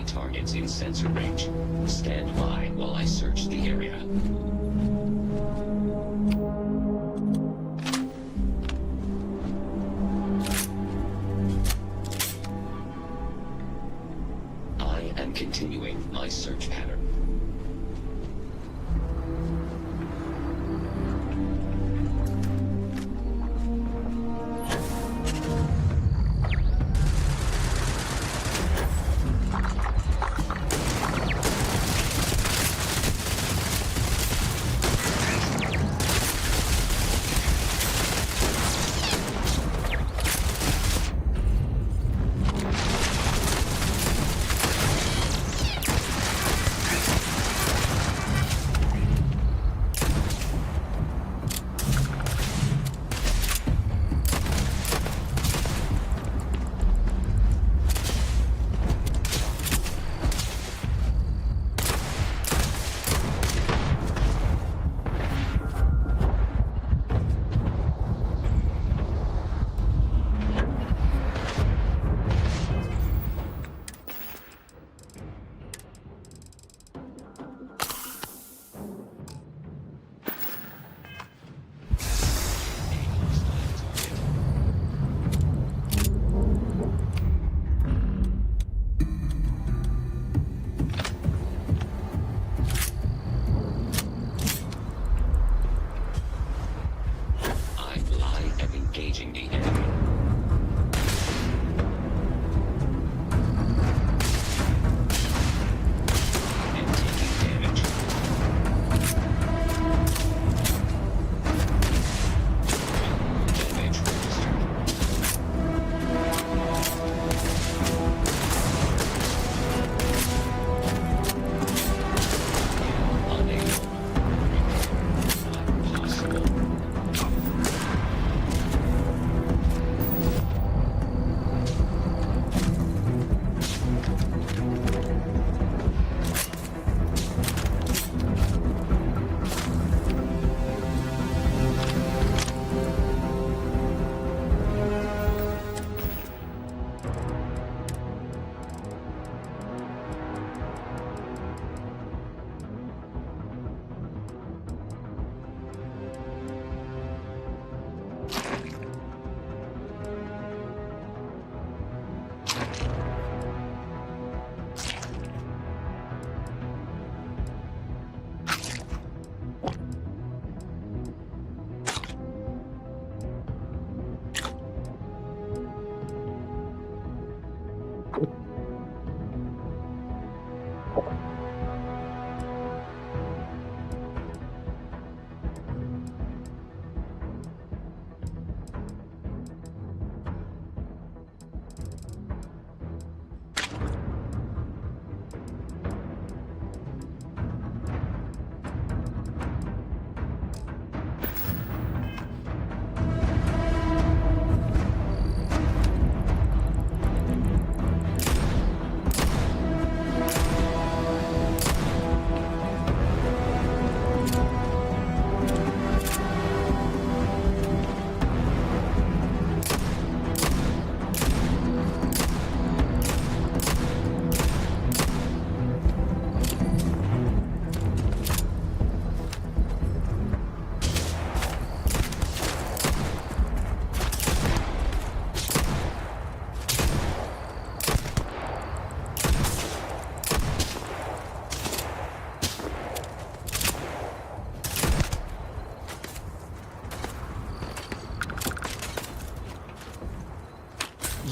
Targets in sensor range. Stand by while I search the area. I am continuing my search pattern.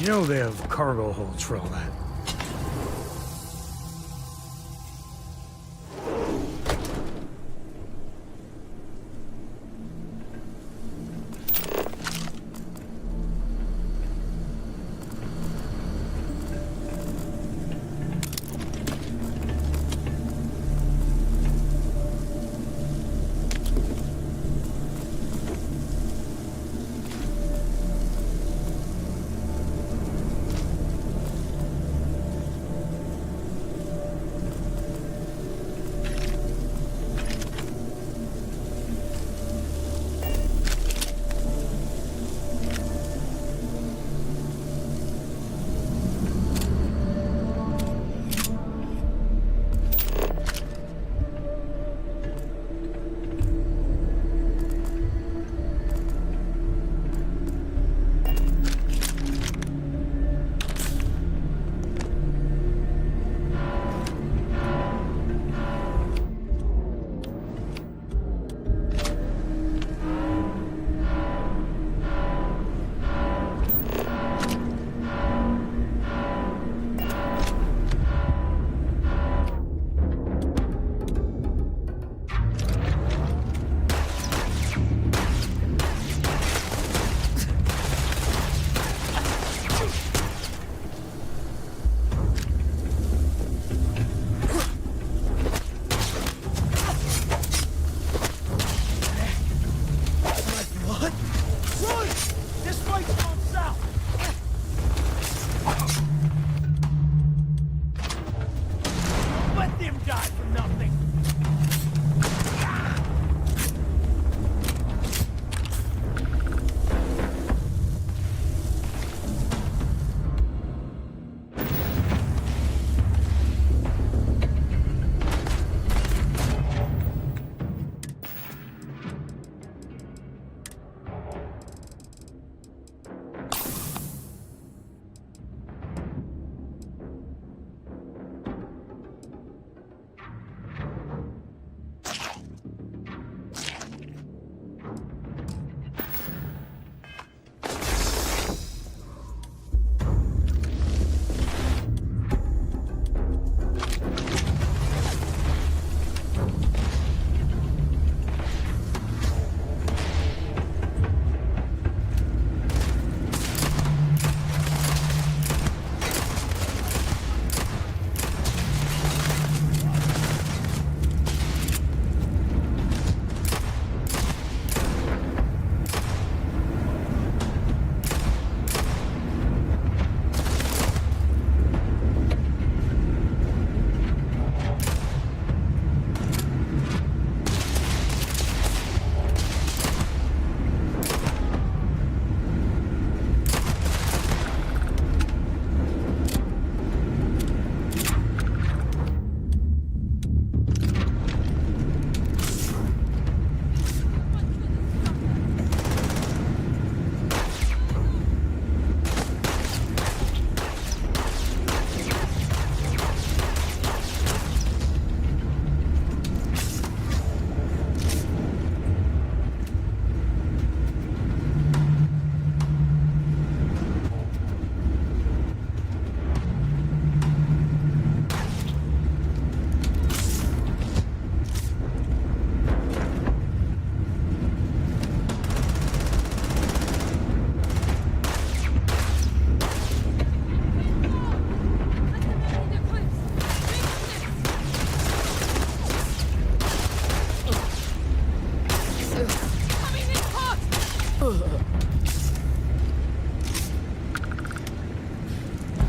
You know they have cargo holds for all that.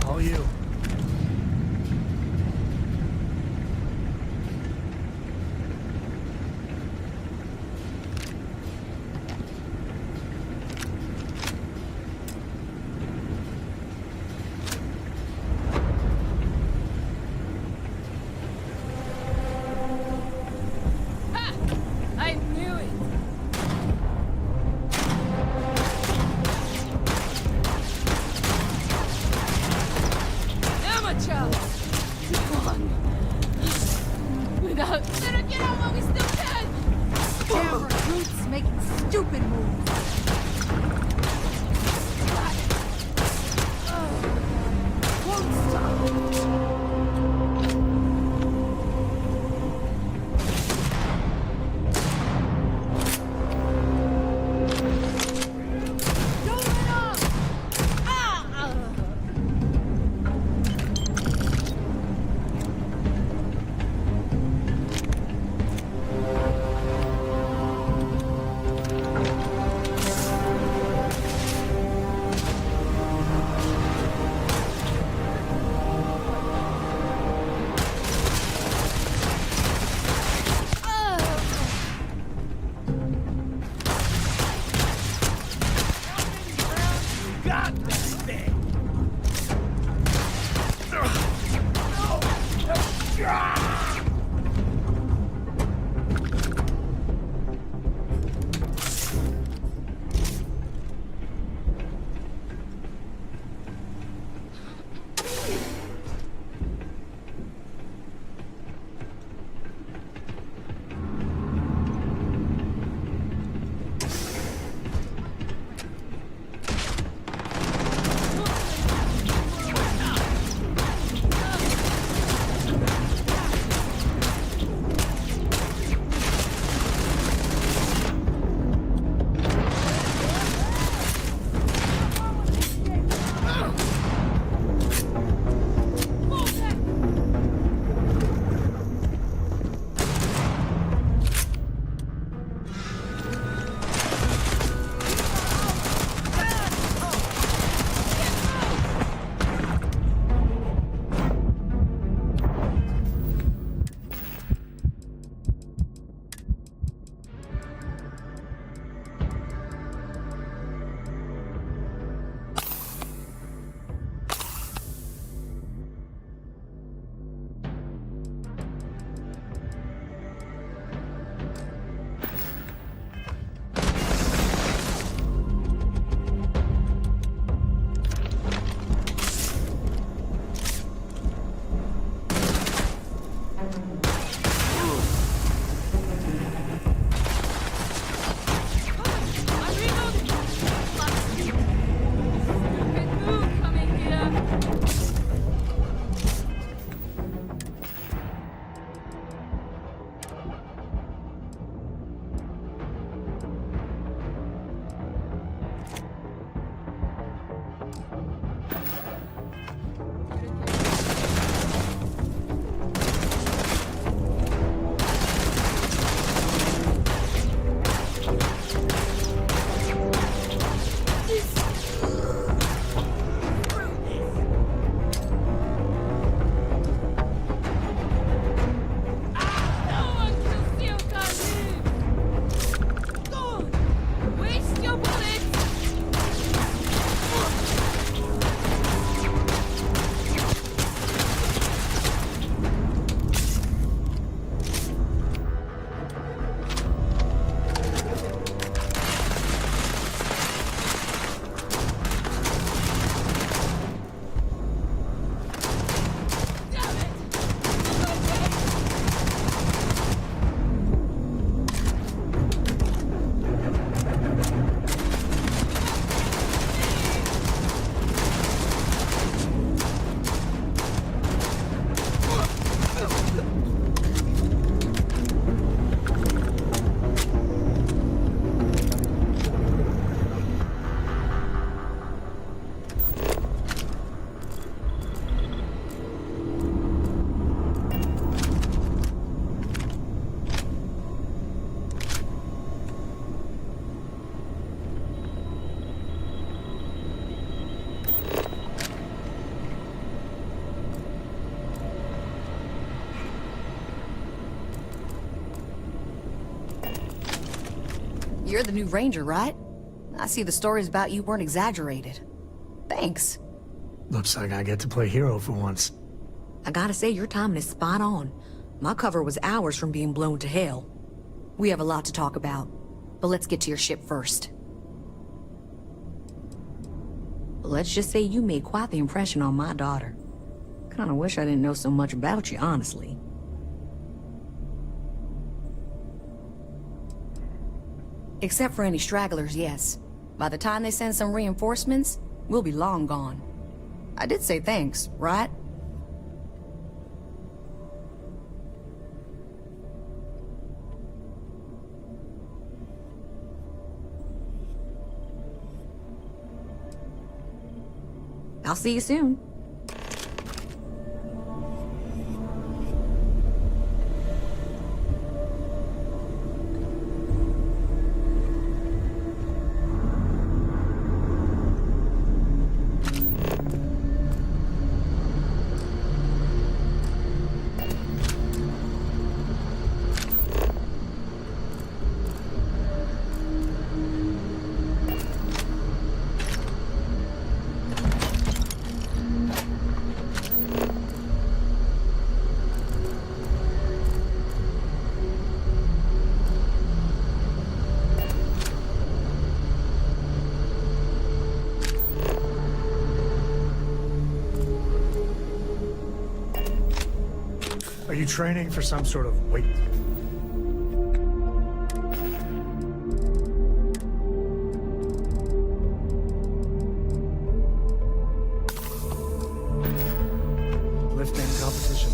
All you. I knew it! Amateur! Come on! Without... Better get out while we still can! Damn recruits making stupid moves! You're the new ranger, right? I see the stories about you weren't exaggerated. Thanks. Looks like I get to play hero for once. I gotta say, your timing is spot on. My cover was hours from being blown to hell. We have a lot to talk about, but let's get to your ship first. Let's just say you made quite the impression on my daughter. Kinda wish I didn't know so much about you, honestly. Except for any stragglers, yes. By the time they send some reinforcements, we'll be long gone. I did say thanks, right? I'll see you soon. Are you training for some sort of weight? Lifting competition.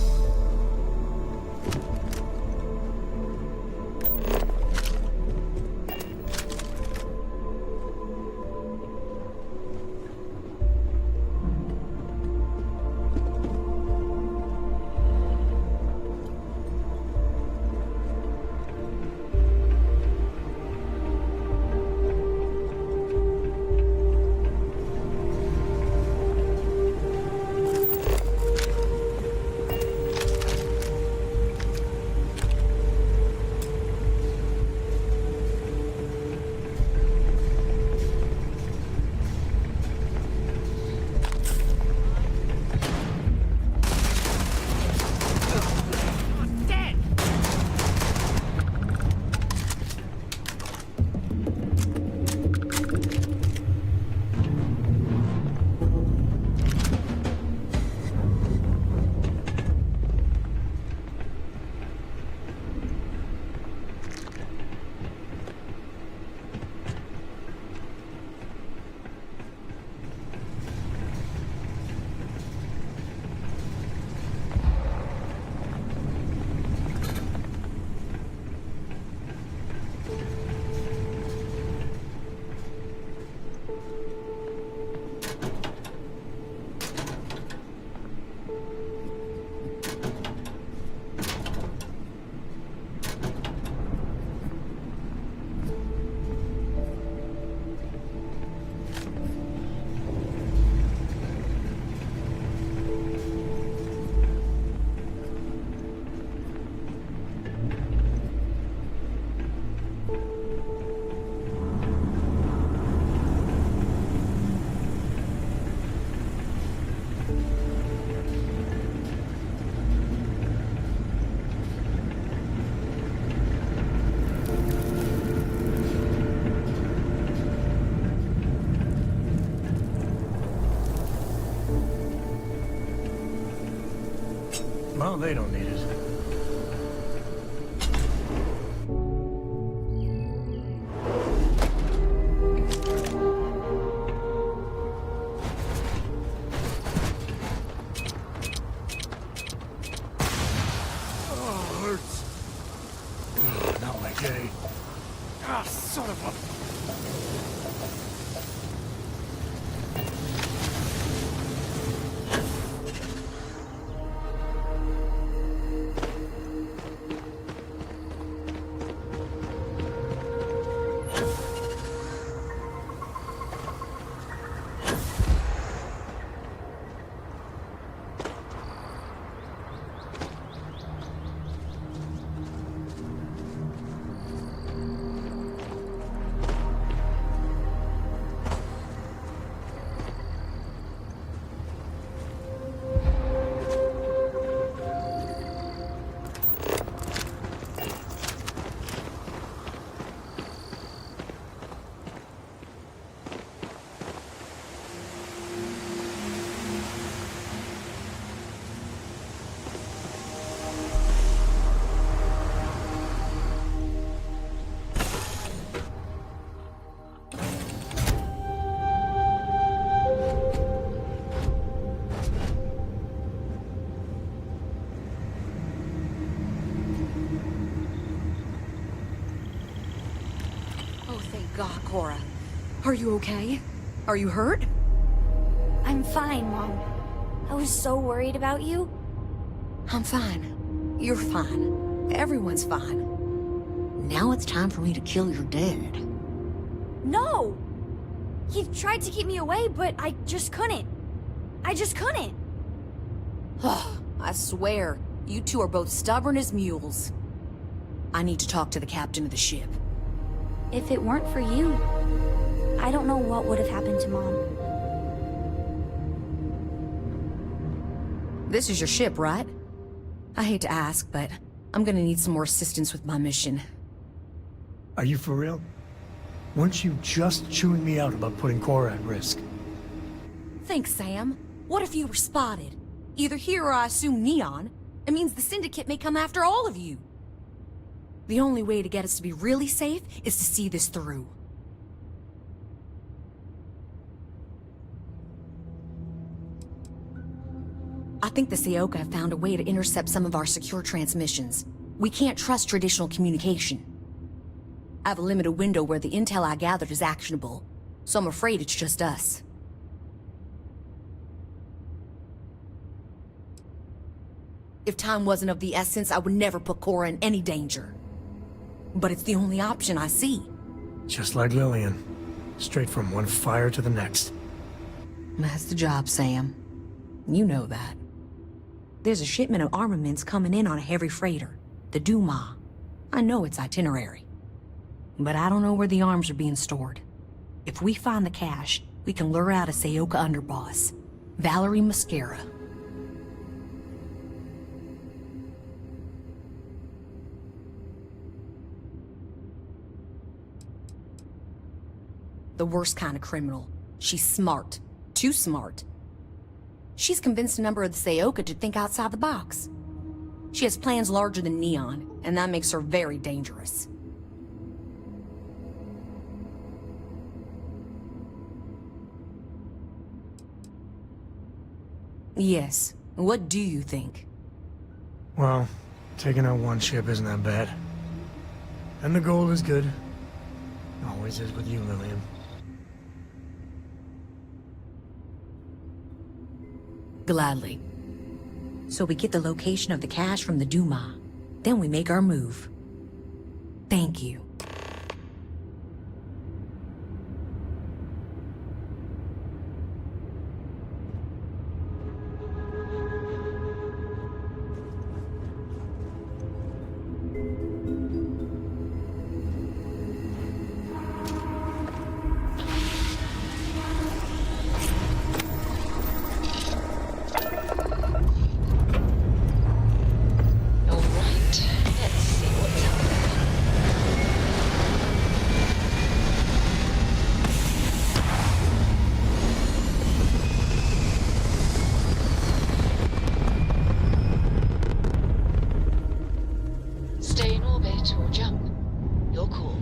Well, they don't need it. Oh, hurts. Ugh, not my day. Ah, son of a... God, Cora. Are you okay? Are you hurt? I'm fine, Mom. I was so worried about you. I'm fine. You're fine. Everyone's fine. Now it's time for me to kill your dad. No! He tried to keep me away, but I just couldn't. I just couldn't. I swear, you two are both stubborn as mules. I need to talk to the captain of the ship. If it weren't for you, I don't know what would have happened to Mom. This is your ship, right? I hate to ask, but I'm gonna need some more assistance with my mission. Are you for real? Weren't you just chewing me out about putting Cora at risk? Thanks, Sam. What if you were spotted? Either here or I assume Neon. It means the Syndicate may come after all of you. The only way to get us to be really safe is to see this through. I think the Seoka have found a way to intercept some of our secure transmissions. We can't trust traditional communication. I have a limited window where the intel I gathered is actionable, so I'm afraid it's just us. If time wasn't of the essence, I would never put Cora in any danger. But it's the only option I see. Just like Lillian. Straight from one fire to the next. That's the job, Sam. You know that. There's a shipment of armaments coming in on a heavy freighter, the Duma. I know its itinerary. But I don't know where the arms are being stored. If we find the cache, we can lure out a Seoka underboss, Valerie Mascara. The worst kind of criminal. She's smart. Too smart. She's convinced a number of the Seoka to think outside the box. She has plans larger than Neon, and that makes her very dangerous. Yes. What do you think? Well, taking out one ship isn't that bad. And the goal is good. Always is with you, Lillian. Gladly. So we get the location of the cache from the Duma. Then we make our move. Thank you. Stay in orbit or jump. You're cool.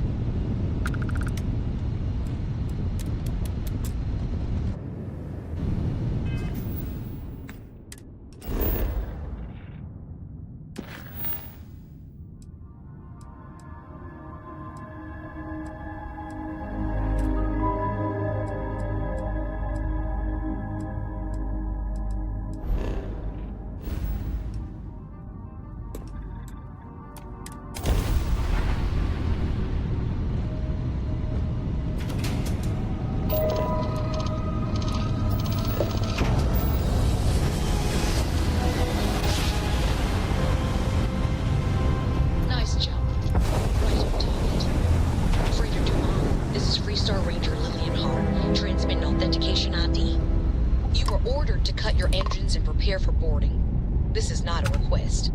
Prepare for boarding. This is not a request.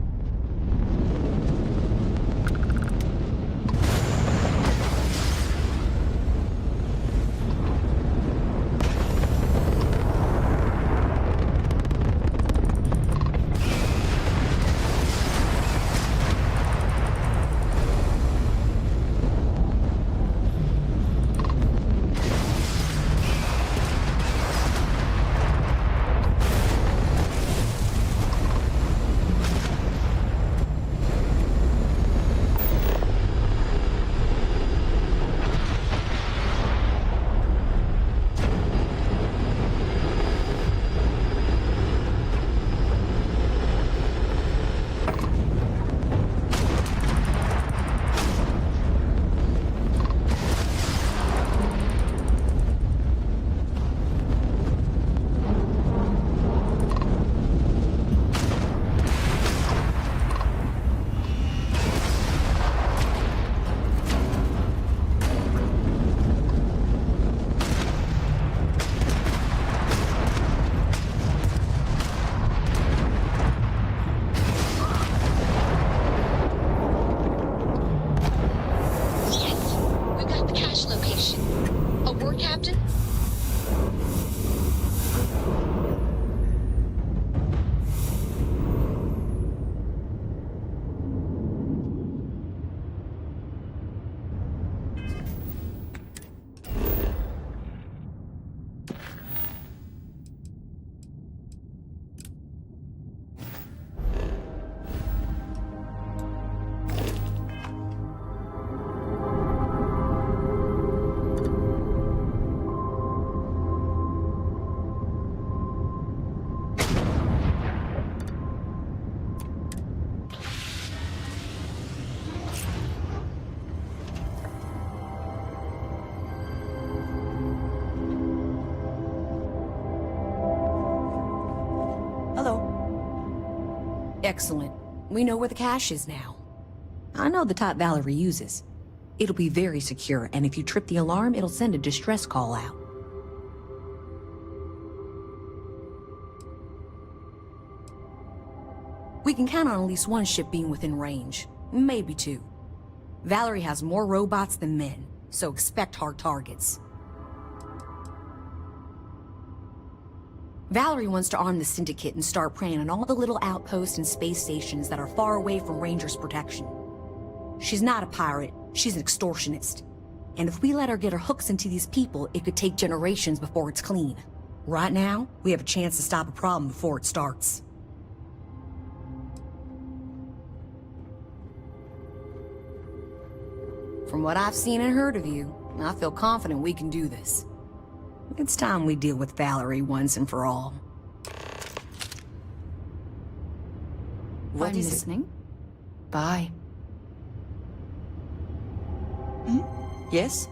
Excellent. We know where the cache is now. I know the type Valerie uses. It'll be very secure, and if you trip the alarm, it'll send a distress call out. We can count on at least one ship being within range. Maybe two. Valerie has more robots than men, so expect hard targets. Valerie wants to arm the Syndicate and start preying on all the little outposts and space stations that are far away from Rangers' protection. She's not a pirate, she's an extortionist. And if we let her get her hooks into these people, it could take generations before it's clean. Right now, we have a chance to stop a problem before it starts. From what I've seen and heard of you, I feel confident we can do this. It's time we deal with Valerie once and for all. I'm listening. Bye. Yes?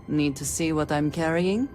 Need to see what I'm carrying?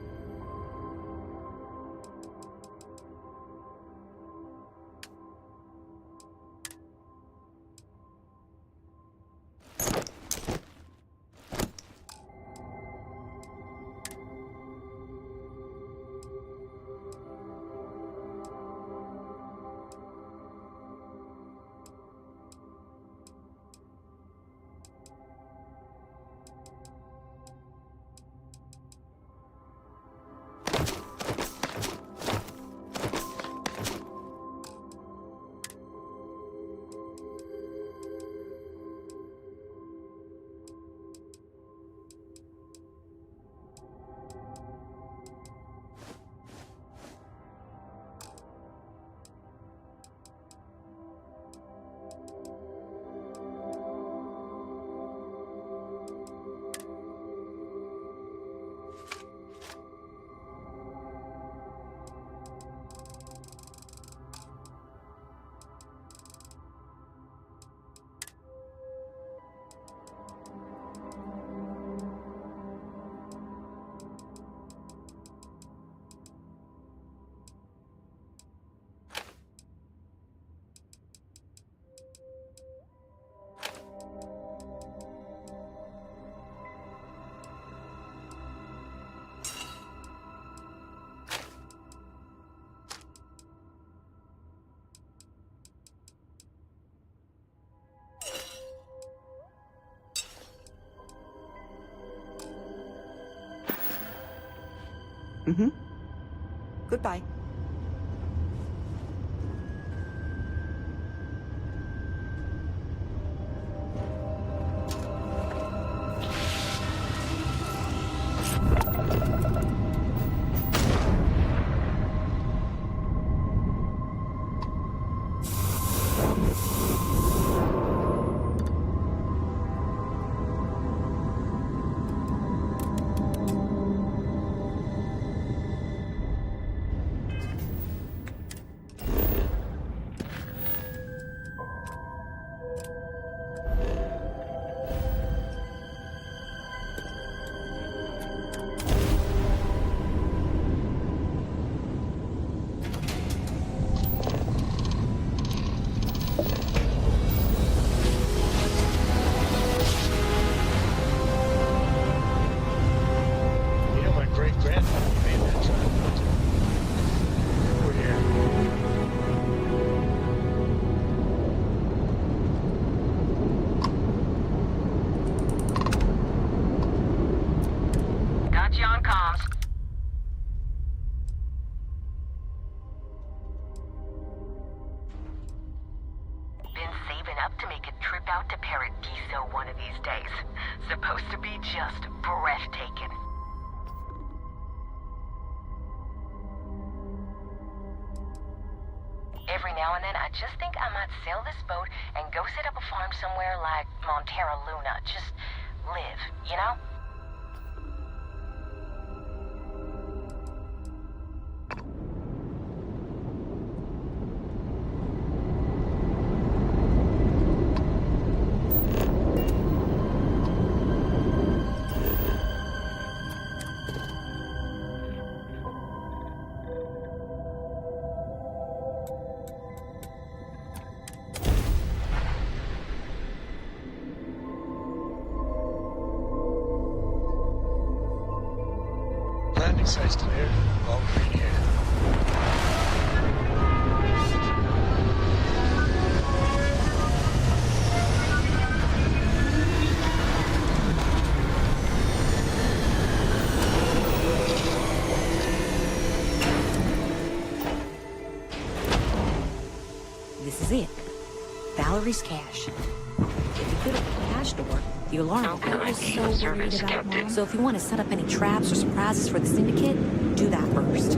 Goodbye. Every now and then, I just think I might sail this boat and go set up a farm somewhere like Montera Luna. Just live, you know? Sight's clear. All green here. This is it. Valerie's cache. If you could have the cache door, the alarm How can I be of service, Captain? So if you want to set up any traps or surprises for the Syndicate, do that first.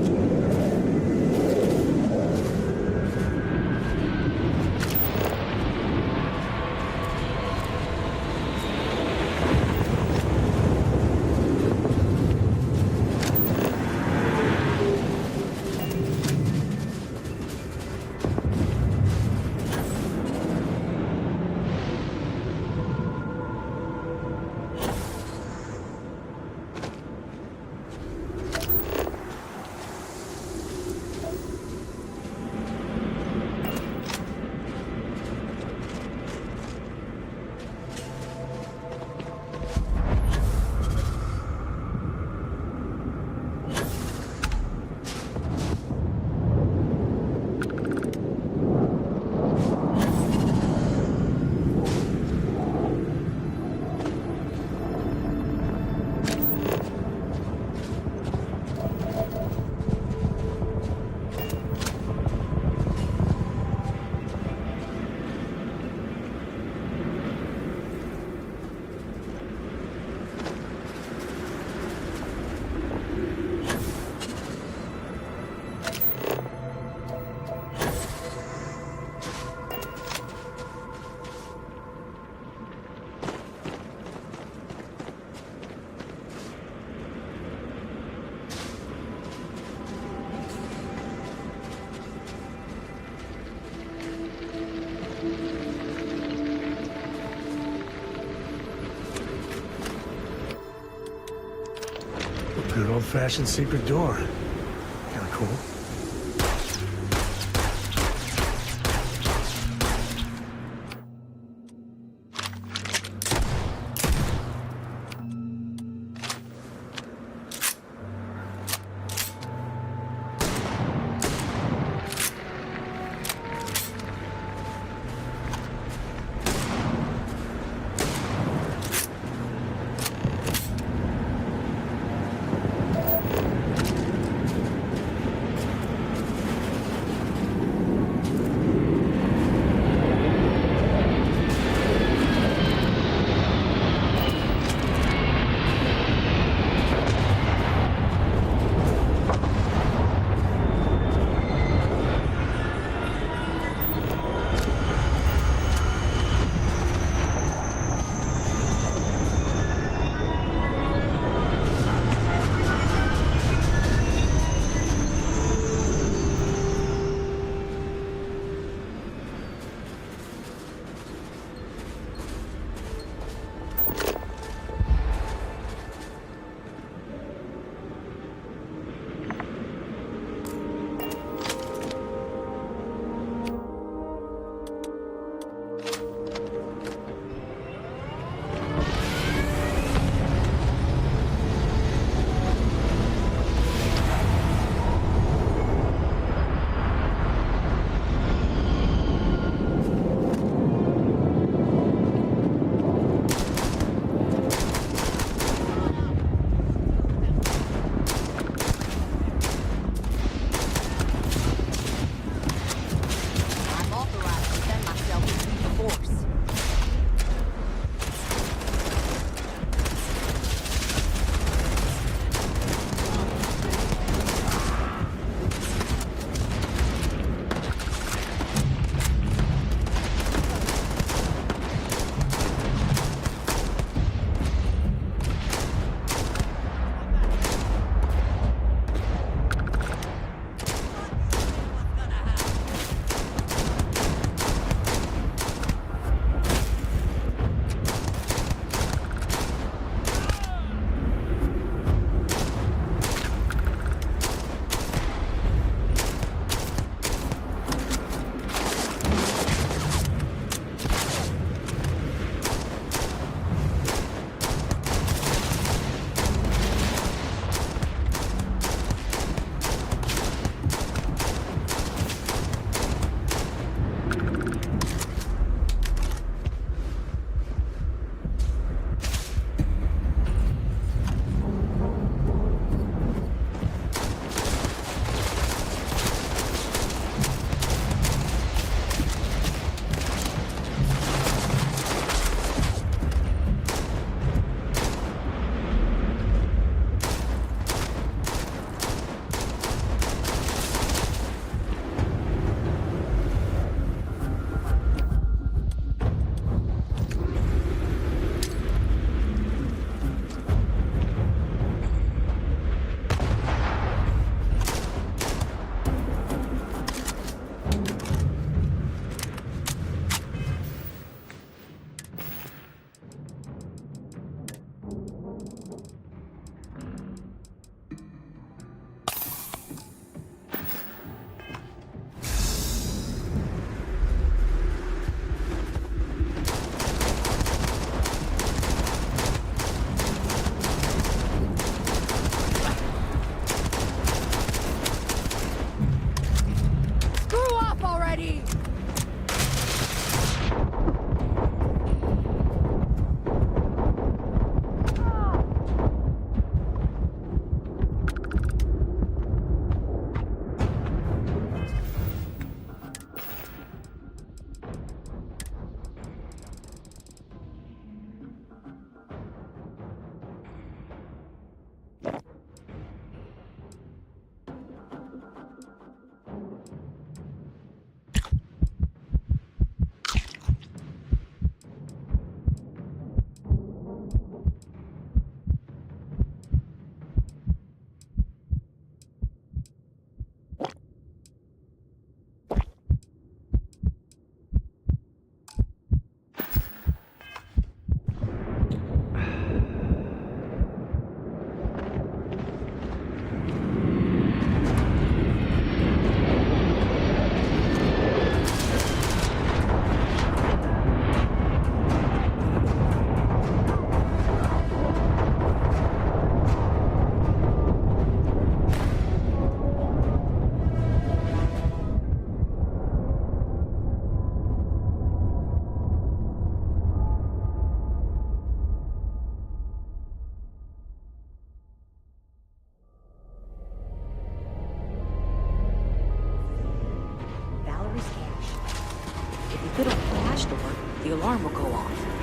Good old-fashioned secret door. Kinda cool. If you put on the flash door, the alarm will go off.